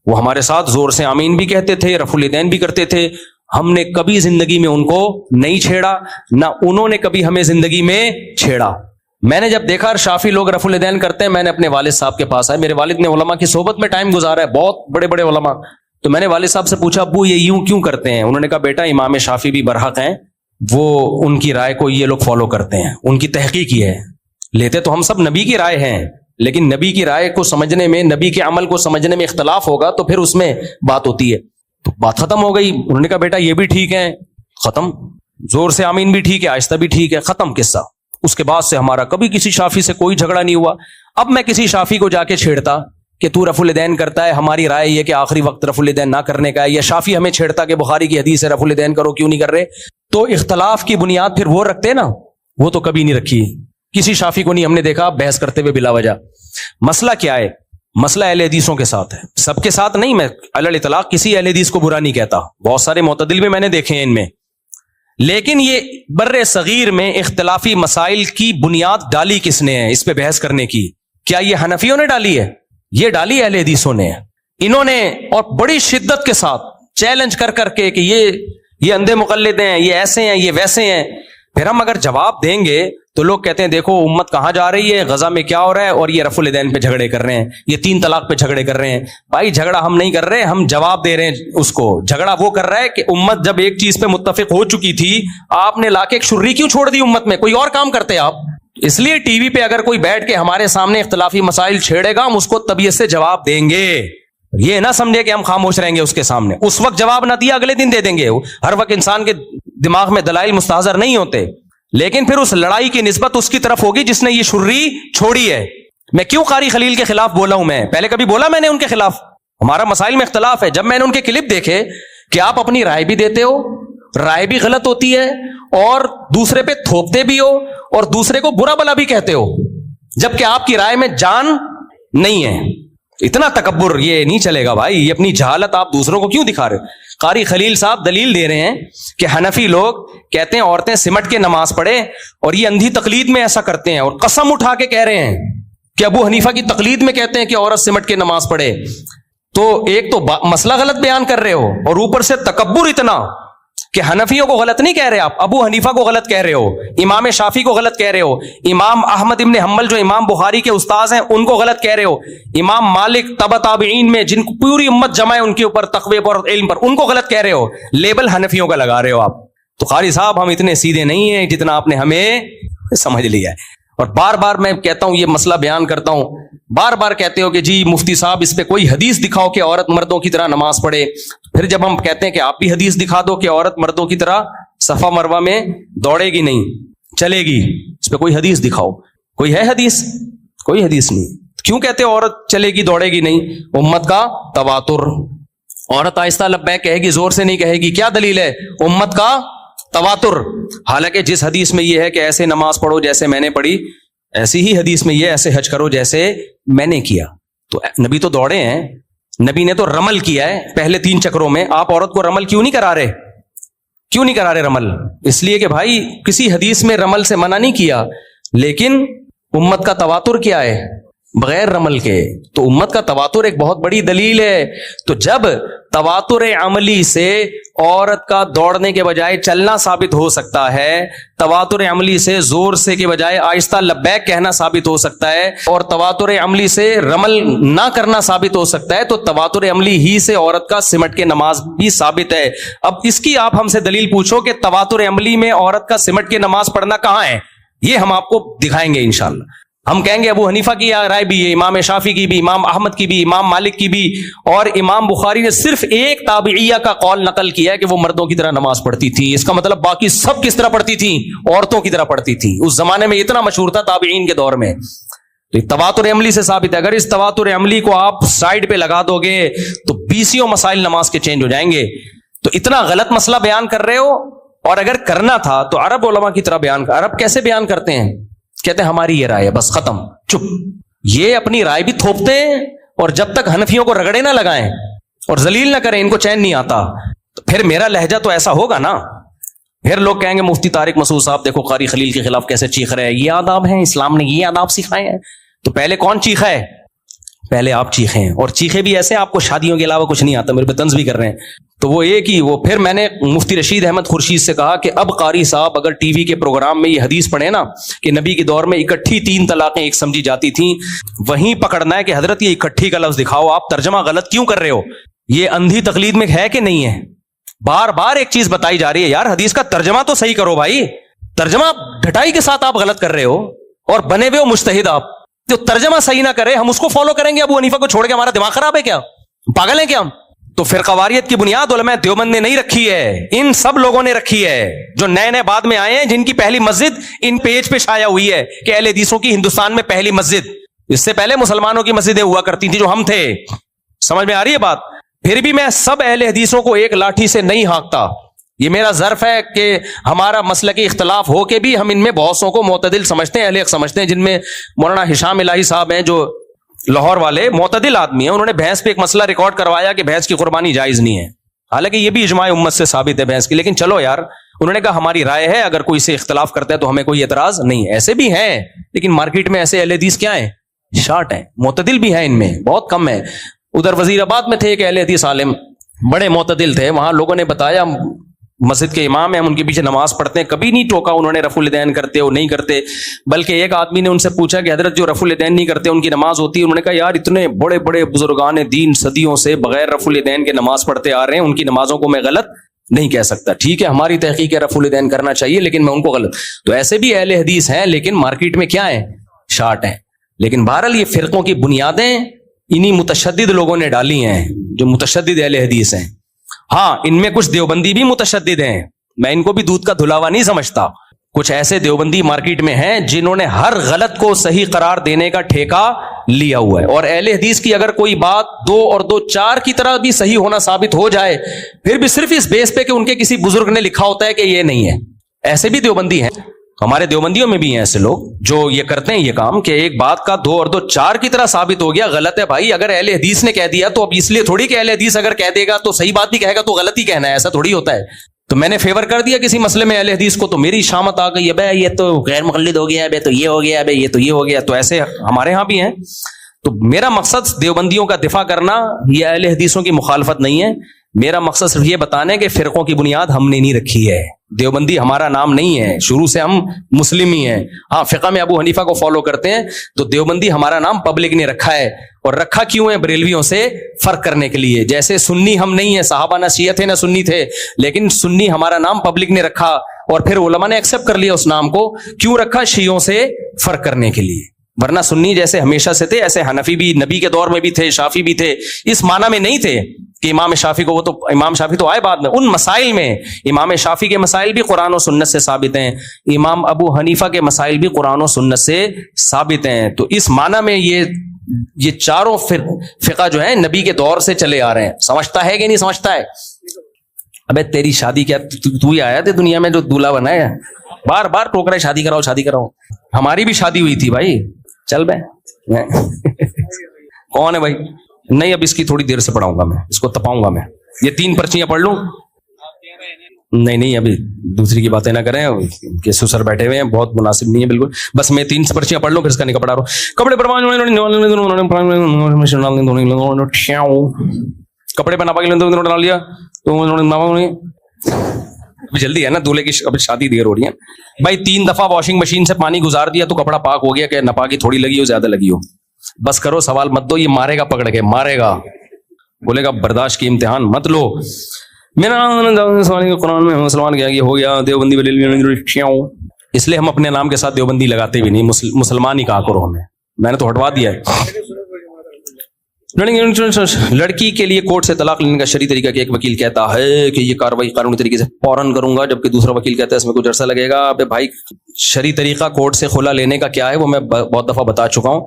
وہ ہمارے ساتھ زور سے آمین بھی کہتے تھے، رفع الیدین بھی کرتے تھے، ہم نے کبھی زندگی میں ان کو نہیں چھیڑا، نہ انہوں نے کبھی ہمیں زندگی میں چھیڑا۔ میں نے جب دیکھا شافعی لوگ رفع الیدین کرتے ہیں، میں نے اپنے والد صاحب کے پاس آئے، میرے والد نے علماء کی صحبت میں ٹائم گزارا ہے، بہت بڑے بڑے علماء، تو میں نے والد صاحب سے پوچھا ابو یہ یوں کیوں کرتے ہیں؟ انہوں نے کہا بیٹا امام شافعی بھی برحق ہیں، وہ ان کی رائے کو یہ لوگ فالو کرتے ہیں، ان کی تحقیق یہ ہے، لیتے تو ہم سب نبی کی رائے ہیں، لیکن نبی کی رائے کو سمجھنے میں، نبی کے عمل کو سمجھنے میں اختلاف ہوگا تو پھر اس میں بات ہوتی ہے۔ تو بات ختم ہو گئی، انہوں نے کہا بیٹا یہ بھی ٹھیک ہے، ختم، زور سے آمین بھی ٹھیک ہے، آہستہ بھی ٹھیک ہے، ختم قصہ۔ اس کے بعد سے ہمارا کبھی کسی شافعی سے کوئی جھگڑا نہیں ہوا۔ اب میں کسی شافعی کو جا کے چھیڑتا کہ تو رفع الیدین کرتا ہے، ہماری رائے یہ کہ آخری وقت رفع الیدین نہ کرنے کا ہے، یا شافعی ہمیں چھیڑتا کہ بخاری کی حدیث ہے رفع الیدین کرو، کیوں نہیں کر رہے؟ تو اختلاف کی بنیاد پھر وہ رکھتے نا، وہ تو کبھی نہیں رکھی، کسی شافعی کو نہیں ہم نے دیکھا بحث کرتے ہوئے بلا وجہ۔ مسئلہ کیا ہے؟ مسئلہ اہل حدیثوں کے ساتھ ہے، سب کے ساتھ نہیں، میں علی الاطلاق کسی اہل حدیث کو برا نہیں کہتا، بہت سارے معتدل بھی میں نے دیکھے ہیں ان میں، لیکن یہ بر صغیر میں اختلافی مسائل کی بنیاد ڈالی کس نے ہے اس پہ بحث کرنے کی؟ کیا یہ حنفیوں نے ڈالی ہے؟ یہ ڈالی اہل حدیثوں نے، انہوں نے، اور بڑی شدت کے ساتھ چیلنج کر کر کے کہ یہ اندھے مقلد ہیں، یہ ایسے ہیں، یہ ویسے ہیں۔ پھر ہم اگر جواب دیں گے تو لوگ کہتے ہیں دیکھو امت کہاں جا رہی ہے، غزہ میں کیا ہو رہا ہے، اور یہ رفع الیدین پہ جھگڑے کر رہے ہیں، یہ 3 طلاق پہ جھگڑے کر رہے ہیں۔ بھائی جھگڑا ہم نہیں کر رہے، ہم جواب دے رہے ہیں اس کو۔ جھگڑا وہ کر رہا ہے کہ امت جب ایک چیز پہ متفق ہو چکی تھی، آپ نے لا کے ایک شرری کیوں چھوڑ دی امت میں؟ کوئی اور کام کرتے آپ۔ اس لیے ٹی وی پہ اگر کوئی بیٹھ کے ہمارے سامنے اختلافی مسائل چھیڑے گا، ہم اس کو طبیعت سے جواب دیں گے، یہ نہ سمجھے کہ ہم خاموش رہیں گے اس کے سامنے۔ اس وقت جواب نہ دیا اگلے دن دے دیں گے، ہر وقت انسان کے دماغ میں دلائل مستحضر نہیں ہوتے، لیکن پھر اس لڑائی کی نسبت اس کی طرف ہوگی جس نے یہ شرری چھوڑی ہے۔ میں کیوں قاری خلیل کے خلاف بولا ہوں؟ میں پہلے کبھی بولا میں نے ان کے خلاف؟ ہمارا مسائل میں اختلاف ہے، جب میں نے ان کے کلپ دیکھے کہ آپ اپنی رائے بھی دیتے ہو، رائے بھی غلط ہوتی ہے، اور دوسرے پہ تھوپتے بھی ہو، اور دوسرے کو برا بلا بھی کہتے ہو، جبکہ آپ کی رائے میں جان نہیں ہے۔ اتنا تکبر یہ نہیں چلے گا بھائی، یہ اپنی جہالت آپ دوسروں کو کیوں دکھا رہے ہو؟ قاری خلیل صاحب دلیل دے رہے ہیں کہ حنفی لوگ کہتے ہیں عورتیں سمٹ کے نماز پڑھے، اور یہ اندھی تقلید میں ایسا کرتے ہیں، اور قسم اٹھا کے کہہ رہے ہیں کہ ابو حنیفہ کی تقلید میں کہتے ہیں کہ عورت سمٹ کے نماز پڑھے۔ تو ایک تو مسئلہ غلط بیان کر رہے ہو، اور اوپر سے تکبر اتنا کہ حنفیوں کو غلط نہیں کہہ رہے آپ، ابو حنیفہ کو غلط کہہ رہے ہو، امام شافعی کو غلط کہہ رہے ہو، امام احمد ابن حنبل جو امام بخاری کے استاذ ہیں ان کو غلط کہہ رہے ہو، امام مالک تبع تابعین میں جن کو پوری امت جمع ہے ان کے اوپر تقوی پر علم پر، ان کو غلط کہہ رہے ہو، لیبل حنفیوں کا لگا رہے ہو آپ۔ تو قاری صاحب ہم اتنے سیدھے نہیں ہیں جتنا آپ نے ہمیں سمجھ لیا ہے۔ اور بار بار میں کہتا ہوں، یہ مسئلہ بیان کرتا ہوں، بار بار کہتے ہو کہ جی مفتی صاحب اس پہ کوئی حدیث دکھاؤ کہ عورت مردوں کی طرح نماز پڑھے، پھر جب ہم کہتے ہیں کہ آپ بھی حدیث دکھا دو کہ عورت مردوں کی طرح صفا مروہ میں دوڑے گی نہیں، چلے گی، اس پہ کوئی حدیث دکھاؤ۔ کوئی ہے حدیث؟ کوئی حدیث نہیں۔ کیوں کہتے ہو عورت چلے گی دوڑے گی نہیں؟ امت کا تواتر، عورت آہستہ لبیک کہے گی، زور سے نہیں کہے گی، کیا دلیل ہے؟ امت کا تواتر۔ حالانکہ جس حدیث میں یہ ہے کہ ایسے نماز پڑھو جیسے میں نے پڑھی، ایسی ہی حدیث میں یہ ایسے حج کرو جیسے میں نے کیا۔ تو نبی تو دوڑے ہیں، نبی نے تو رمل کیا ہے پہلے 3 چکروں میں، آپ عورت کو رمل کیوں نہیں کرا رہے؟ کیوں نہیں کرا رہے رمل؟ اس لیے کہ بھائی کسی حدیث میں رمل سے منع نہیں کیا، لیکن امت کا تواتر کیا ہے؟ بغیر رمل کے۔ تو امت کا تواتر ایک بہت بڑی دلیل ہے۔ تو جب تواتر عملی سے عورت کا دوڑنے کے بجائے چلنا ثابت ہو سکتا ہے، تواتر عملی سے زور سے کے بجائے آہستہ لبیک کہنا ثابت ہو سکتا ہے، اور تواتر عملی سے رمل نہ کرنا ثابت ہو سکتا ہے، تو تواتر عملی ہی سے عورت کا سمٹ کے نماز بھی ثابت ہے۔ اب اس کی آپ ہم سے دلیل پوچھو کہ تواتر عملی میں عورت کا سمٹ کے نماز پڑھنا کہاں ہے، یہ ہم آپ کو دکھائیں گے انشاءاللہ۔ ہم کہیں گے ابو حنیفہ کی رائے بھی ہے، امام شافعی کی بھی، امام احمد کی بھی، امام مالک کی بھی، اور امام بخاری نے صرف ایک تابعیہ کا قول نقل کیا ہے کہ وہ مردوں کی طرح نماز پڑھتی تھی. اس کا مطلب باقی سب کس طرح پڑھتی تھی؟ عورتوں کی طرح پڑھتی تھی. اس زمانے میں اتنا مشہور تھا تابعین کے دور میں. تو تواتر عملی سے ثابت ہے. اگر اس تواتر عملی کو آپ سائڈ پہ لگا دو گے تو بیسیوں مسائل نماز کے چینج ہو جائیں گے. تو اتنا غلط مسئلہ بیان کر رہے ہو، اور اگر کرنا تھا تو عرب علماء کی طرح بیان کر. عرب کیسے بیان کرتے ہیں؟ کہتے ہیں ہماری یہ رائے ہے، بس ختم، چپ. یہ اپنی رائے بھی تھوپتے ہیں، اور جب تک حنفیوں کو رگڑے نہ لگائیں اور ذلیل نہ کریں، ان کو چین نہیں آتا. تو پھر میرا لہجہ تو ایسا ہوگا نا. پھر لوگ کہیں گے مفتی طارق مسعود صاحب دیکھو قاری خلیل کے خلاف کیسے چیخ رہے ہیں. یہ آداب ہیں، اسلام نے یہ آداب سکھائے ہیں. تو پہلے کون چیخا ہے؟ پہلے آپ چیخے ہیں، اور چیخے بھی ایسے آپ کو شادیوں کے علاوہ کچھ نہیں آتا. میرے پہ طنز بھی کر رہے ہیں. تو وہ ایک ہی وہ پھر میں نے مفتی رشید احمد خورشید سے کہا کہ اب قاری صاحب اگر ٹی وی کے پروگرام میں یہ حدیث پڑھے نا کہ نبی کے دور میں اکٹھی 3 طلاقیں ایک سمجھی جاتی تھیں، وہیں پکڑنا ہے کہ حضرت یہ اکٹھی کا لفظ دکھاؤ، آپ ترجمہ غلط کیوں کر رہے ہو؟ یہ اندھی تقلید میں ہے کہ نہیں ہے؟ بار بار ایک چیز بتائی جا رہی ہے، یار حدیث کا ترجمہ تو صحیح کرو بھائی. ترجمہ ڈھٹائی کے ساتھ آپ غلط کر رہے ہو، اور بنے ہوئے ہو مجتہد. آپ جو ترجمہ صحیح نہ کرے ہم اس کو فالو کریں گے ابو حنیفہ کو چھوڑ کے؟ ہمارا دماغ خراب ہے کیا؟ پاگل ہیں کیا ہم؟ تو فرقہ واریت کی بنیاد علماء دیوبند نے نہیں رکھی ہے، ان سب لوگوں نے رکھی ہے جو نئے نئے بعد میں آئے ہیں، جن کی پہلی مسجد ان پیج پہ شائع ہوئی ہے کہ اہل حدیثوں کی ہندوستان میں پہلی مسجد. اس سے پہلے مسلمانوں کی مسجدیں ہوا کرتی تھی جو ہم تھے. سمجھ میں آ رہی ہے بات؟ پھر بھی میں سب اہل حدیثوں کو ایک لاٹھی سے نہیں ہانکتا. یہ میرا ظرف ہے کہ ہمارا مسلکی اختلاف ہو کے بھی ہم ان میں بہت سو کو معتدل سمجھتے ہیں، اہل حق سمجھتے ہیں، جن میں مولانا ہشام الہی صاحب ہیں جو لاہور والے معتدل آدمی ہیں. انہوں نے بھینس پہ ایک مسئلہ ریکارڈ کروایا کہ بھینس کی قربانی جائز نہیں ہے، حالانکہ یہ بھی اجماع امت سے ثابت ہے بھینس کی. لیکن چلو یار، انہوں نے کہا ہماری رائے ہے، اگر کوئی سے اختلاف کرتا ہے تو ہمیں کوئی اعتراض نہیں ہے. ایسے بھی ہیں، لیکن مارکیٹ میں ایسے اہل حدیث کیا ہیں؟ شارٹ ہیں. معتدل بھی ہیں ان میں بہت کم ہے. ادھر وزیر آباد میں تھے ایک اہل حدیث عالم، بڑے معتدل تھے. وہاں لوگوں نے بتایا مسجد کے امام ہیں، ہم ان کے پیچھے نماز پڑھتے ہیں. کبھی نہیں ٹوکا انہوں نے رفع الیدین کرتے ہو نہیں کرتے. بلکہ ایک آدمی نے ان سے پوچھا کہ حضرت جو رفع الیدین نہیں کرتے ان کی نماز ہوتی ہے؟ انہوں نے کہا یار اتنے بڑے بڑے بزرگان دین صدیوں سے بغیر رفع الیدین کے نماز پڑھتے آ رہے ہیں، ان کی نمازوں کو میں غلط نہیں کہہ سکتا. ٹھیک ہے ہماری تحقیق ہے رفع الیدین کرنا چاہیے، لیکن میں ان کو غلط. تو ایسے بھی اہل حدیث ہیں لیکن مارکیٹ میں کیا ہیں؟ شارٹ ہیں. لیکن بہرحال یہ فرقوں کی بنیادیں انہی متشدد لوگوں نے ڈالی ہیں جو متشدد اہل حدیث ہیں. ہاں ان میں کچھ دیوبندی بھی متشدد ہیں، میں ان کو بھی دودھ کا دھلاوا نہیں سمجھتا. کچھ ایسے دیوبندی مارکیٹ میں ہیں جنہوں نے ہر غلط کو صحیح قرار دینے کا ٹھیکہ لیا ہوا ہے. اور اہل حدیث کی اگر کوئی بات 2 اور 2 4 کی طرح بھی صحیح ہونا ثابت ہو جائے، پھر بھی صرف اس بیس پہ کہ ان کے کسی بزرگ نے لکھا ہوتا ہے کہ یہ نہیں ہے. ایسے بھی دیوبندی ہیں، ہمارے دیوبندیوں میں بھی ہیں ایسے لوگ جو یہ کرتے ہیں یہ کام کہ ایک بات کا 2 اور 2 4 کی طرح ثابت ہو گیا. غلط ہے بھائی، اگر اہل حدیث نے کہہ دیا تو اب اس لیے تھوڑی کہ اہل حدیث اگر کہہ دے گا تو صحیح بات بھی کہے گا تو غلط ہی کہنا ہے، ایسا تھوڑی ہوتا ہے. تو میں نے فیور کر دیا کسی مسئلے میں اہل حدیث کو تو میری شامت آ گئی ہے، بھائی یہ تو غیر مقلد ہو گیا ہے، بھائی تو یہ ہو گیا ہے، بھائی یہ تو یہ ہو گیا. تو ایسے ہمارے ہاں بھی ہیں. تو میرا مقصد دیوبندیوں کا دفاع کرنا، یہ اہل حدیثوں کی مخالفت نہیں ہے. میرا مقصد صرف یہ بتانا ہے کہ فرقوں کی بنیاد ہم نے نہیں رکھی ہے. دیوبندی ہمارا نام نہیں ہے، شروع سے ہم مسلم ہی ہیں. ہاں فقہ میں ابو حنیفہ کو فالو کرتے ہیں، تو دیوبندی ہمارا نام پبلک نے رکھا ہے. اور رکھا کیوں ہے؟ بریلویوں سے فرق کرنے کے لیے. جیسے سنی ہم نہیں ہیں، صحابہ نہ شیعہ تھے نہ سنی تھے، لیکن سنی ہمارا نام پبلک نے رکھا اور پھر علماء نے ایکسپٹ کر لیا اس نام کو. کیوں رکھا؟ شیعوں سے فرق کرنے کے لیے. ورنہ سنی جیسے ہمیشہ سے تھے ایسے حنفی بھی نبی کے دور میں بھی تھے، شافی بھی تھے. اس معنی میں نہیں تھے کہ امام شافی کو، وہ تو امام شافی تو آئے بعد میں. ان مسائل میں امام شافی کے مسائل بھی قرآن و سنت سے ثابت ہیں، امام ابو حنیفہ کے مسائل بھی قرآن و سنت سے ثابت ہیں. تو اس معنی میں یہ چاروں فقہ جو ہیں نبی کے دور سے چلے آ رہے ہیں. سمجھتا ہے کہ نہیں سمجھتا ہے؟ ابے تیری شادی کیا تو ہی آیا تھے دنیا میں جو دولہا بنا ہے؟ بار بار ٹوک رہے شادی کراؤ شادی کراؤ. ہماری بھی شادی ہوئی تھی بھائی. چل بے کون ہے بھائی؟ نہیں اب اس کی تھوڑی دیر سے پڑھاؤں گا، میں اس کو تپاؤں گا. میں یہ 3 پرچیاں پڑھ لوں؟ نہیں ابھی دوسری کی باتیں نہ کریں کہ سسر بیٹھے ہوئے ہیں، بہت مناسب نہیں ہے بالکل. بس میں 3 پرچیاں پڑھ لوں پھر اس کا نکاح پڑھا رہا ہوں. کپڑے پر کپڑے پہ ناپا ڈال لیا تو جلدی ہے نا، دولہے کی ابھی شادی دیر ہو رہی ہے بھائی. 3 دفعہ واشنگ مشین سے پانی گزار دیا تو کپڑا پاک ہو گیا کہ ناپاکی تھوڑی لگی ہو زیادہ لگی ہو؟ بس کرو، سوال مت دو. یہ مارے گا پکڑ کے، مارے گا، بولے گا برداشت کی امتحان مت لو. میرا قرآن میں مسلمان کیا یہ ہو گیا دیوبندی اس لیے ہم اپنے نام کے ساتھ دیوبندی لگاتے بھی نہیں, مسلمان ہی کہا کرو ہمیں, میں نے تو ہٹوا دیا ہے. لڑکی کے لیے کورٹ سے طلاق لینے کا شرعی طریقہ کہ ایک وکیل کہتا ہے کہ یہ کاروائی قانونی طریقے سے فوراً کروں گا, جبکہ دوسرا وکیل کہتا ہے اس میں کچھ عرصہ لگے گا. اب بھائی شرعی طریقہ کورٹ سے خلا لینے کا کیا ہے وہ میں بہت دفعہ بتا چکا ہوں.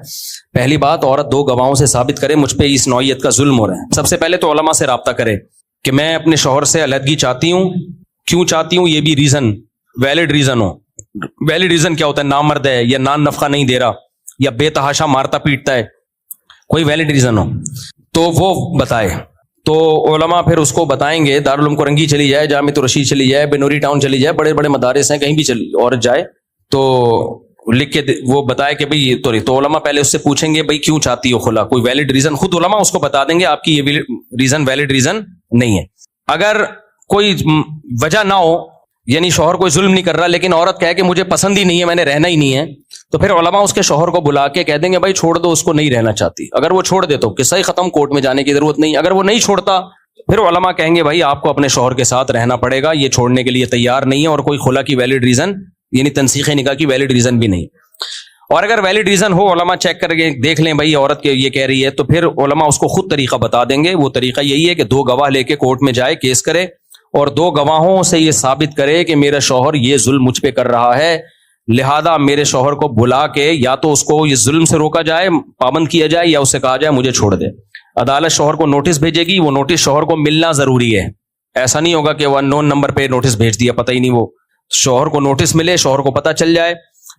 پہلی بات, عورت 2 گواہوں سے ثابت کرے مجھ پہ اس نوعیت کا ظلم ہو رہا ہے. سب سے پہلے تو علماء سے رابطہ کرے کہ میں اپنے شوہر سے علیحدگی چاہتی ہوں, کیوں چاہتی ہوں, یہ بھی ریزن ویلڈ ریزن ہو. ویلڈ ریزن کیا ہوتا ہے؟ نامرد ہے, یا نان نفقہ نہیں دے رہا, یا بے تحاشا مارتا پیٹتا ہے, کوئی ویلڈ ریزن ہو تو وہ بتائے. تو علماء پھر اس کو بتائیں گے, دارالعلوم کورنگی چلی جائے, جامعۃ الرشید چلی جائے, بنوری ٹاؤن چلی جائے, بڑے بڑے مدارس ہیں, کہیں بھی عورت جائے تو لکھ کے وہ بتائے کہ بھئی تو علماء پہلے اس سے پوچھیں گے بھئی کیوں چاہتی ہو خلا, کوئی ویلڈ ریزن, خود علماء اس کو بتا دیں گے آپ کی یہ ریزن ویلڈ ریزن نہیں ہے. اگر کوئی وجہ نہ ہو, یعنی شوہر کوئی ظلم نہیں کر رہا لیکن عورت کہے کہ مجھے پسند ہی نہیں ہے, میں نے رہنا ہی نہیں ہے, تو پھر علماء اس کے شوہر کو بلا کے کہہ دیں گے بھائی چھوڑ دو, اس کو نہیں رہنا چاہتی. اگر وہ چھوڑ دے تو قصہ ہی ختم, کورٹ میں جانے کی ضرورت نہیں. اگر وہ نہیں چھوڑتا پھر علماء کہیں گے بھائی آپ کو اپنے شوہر کے ساتھ رہنا پڑے گا, یہ چھوڑنے کے لیے تیار نہیں ہے, اور کوئی خلا کی ویلڈ ریزن یعنی تنسیخ نکاح کی ویلڈ ریزن بھی نہیں. اور اگر ویلڈ ریزن ہو, علماء چیک کر کے دیکھ لیں بھائی عورت یہ کہہ رہی ہے, تو پھر علماء اس کو خود طریقہ بتا دیں گے. وہ طریقہ یہی ہے کہ 2 گواہ لے کے کورٹ میں جائے, کیس کرے, اور 2 گواہوں سے یہ ثابت کرے کہ میرا شوہر یہ ظلم مجھ پہ کر رہا ہے, لہذا میرے شوہر کو بلا کے یا تو اس کو یہ ظلم سے روکا جائے, پابند کیا جائے, یا اسے کہا جائے مجھے چھوڑ دے. عدالت شوہر کو نوٹس بھیجے گی, وہ نوٹس شوہر کو ملنا ضروری ہے. ایسا نہیں ہوگا کہ وہ ان نون نمبر پہ نوٹس بھیج دیا, پتہ ہی نہیں, وہ شوہر کو نوٹس ملے, شوہر کو پتہ چل جائے,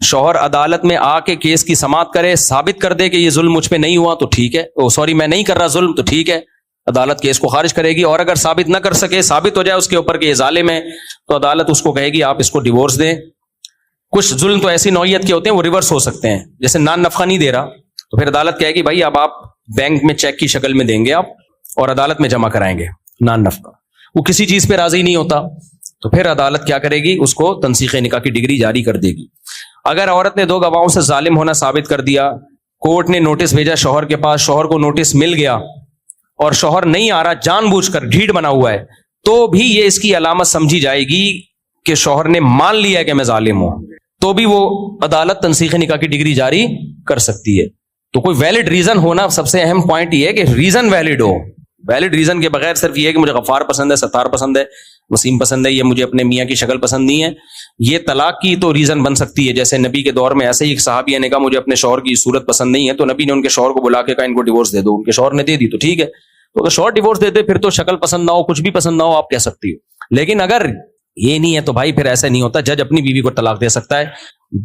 شوہر عدالت میں آ کے کیس کی سماعت کرے, ثابت کر دے کہ یہ ظلم مجھ پہ نہیں ہوا تو ٹھیک ہے, سوری میں نہیں کر رہا ظلم تو ٹھیک ہے, عدالت کیس کو خارج کرے گی. اور اگر ثابت نہ کر سکے, ثابت ہو جائے اس کے اوپر کہ یہ ظالم ہے, تو عدالت اس کو کہے گی آپ اس کو ڈیورس دیں. کچھ ظلم تو ایسی نوعیت کے ہوتے ہیں وہ ریورس ہو سکتے ہیں, جیسے نان نفقہ نہیں دے رہا, تو پھر عدالت کہے گی بھائی اب آپ بینک میں چیک کی شکل میں دیں گے آپ, اور عدالت میں جمع کرائیں گے نان نفقہ. وہ کسی چیز پہ راضی نہیں ہوتا تو پھر عدالت کیا کرے گی, اس کو تنسیخ نکاح کی ڈگری جاری کر دے گی. اگر عورت نے 2 گواہوں سے ظالم ہونا ثابت کر دیا, کورٹ نے نوٹس بھیجا شوہر کے پاس, شوہر کو نوٹس مل گیا اور شوہر نہیں آ رہا, جان بوجھ کر ڈھیٹ بنا ہوا ہے, تو بھی یہ اس کی علامت سمجھی جائے گی کہ شوہر نے مان لیا ہے کہ میں ظالم ہوں, تو بھی وہ عدالت تنسیخ نکاح کی ڈگری جاری کر سکتی ہے. تو کوئی ویلڈ ریزن ہونا, سب سے اہم پوائنٹ یہ ہے کہ ریزن ویلڈ ہو. ویلڈ ریزن کے بغیر صرف یہ ہے کہ مجھے غفار پسند ہے, ستار پسند ہے, وسیم پسند ہے, یہ مجھے اپنے میاں کی شکل پسند نہیں ہے, یہ طلاق کی تو ریزن بن سکتی ہے. جیسے نبی کے دور میں ایسے ہی ایک صحابیہ نے کہا مجھے اپنے شوہر کی صورت پسند نہیں ہے, تو نبی نے ان کے شوہر کو بلا کے کہا ان کو ڈیورس دے دو. ان کے شوہر نے دے دی تو ٹھیک ہے, تو اگر شوہر ڈیورس دے دے پھر تو شکل پسند نہ ہو, کچھ بھی پسند نہ ہو, آپ کہہ سکتی ہو. لیکن اگر یہ نہیں ہے تو بھائی پھر ایسا نہیں ہوتا. جج اپنی بیوی کو طلاق دے سکتا ہے,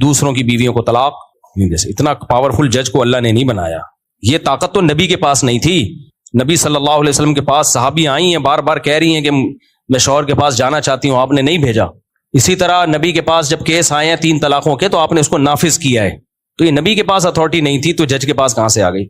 دوسروں کی بیویوں کو طلاق نہیں دے سکتا. اتنا پاورفل جج کو اللہ نے نہیں بنایا. یہ طاقت تو نبی کے پاس نہیں تھی. نبی صلی اللہ علیہ وسلم کے پاس صحابی آئی ہیں, بار بار کہہ رہی ہیں کہ میں شوہر کے پاس جانا چاہتی ہوں, آپ نے نہیں بھیجا. اسی طرح نبی کے پاس جب کیس آئے ہیں 3 طلاقوں کے, تو آپ نے اس کو نافذ کیا ہے. تو یہ نبی کے پاس اتھارٹی نہیں تھی, تو جج کے پاس کہاں سے آ گئی؟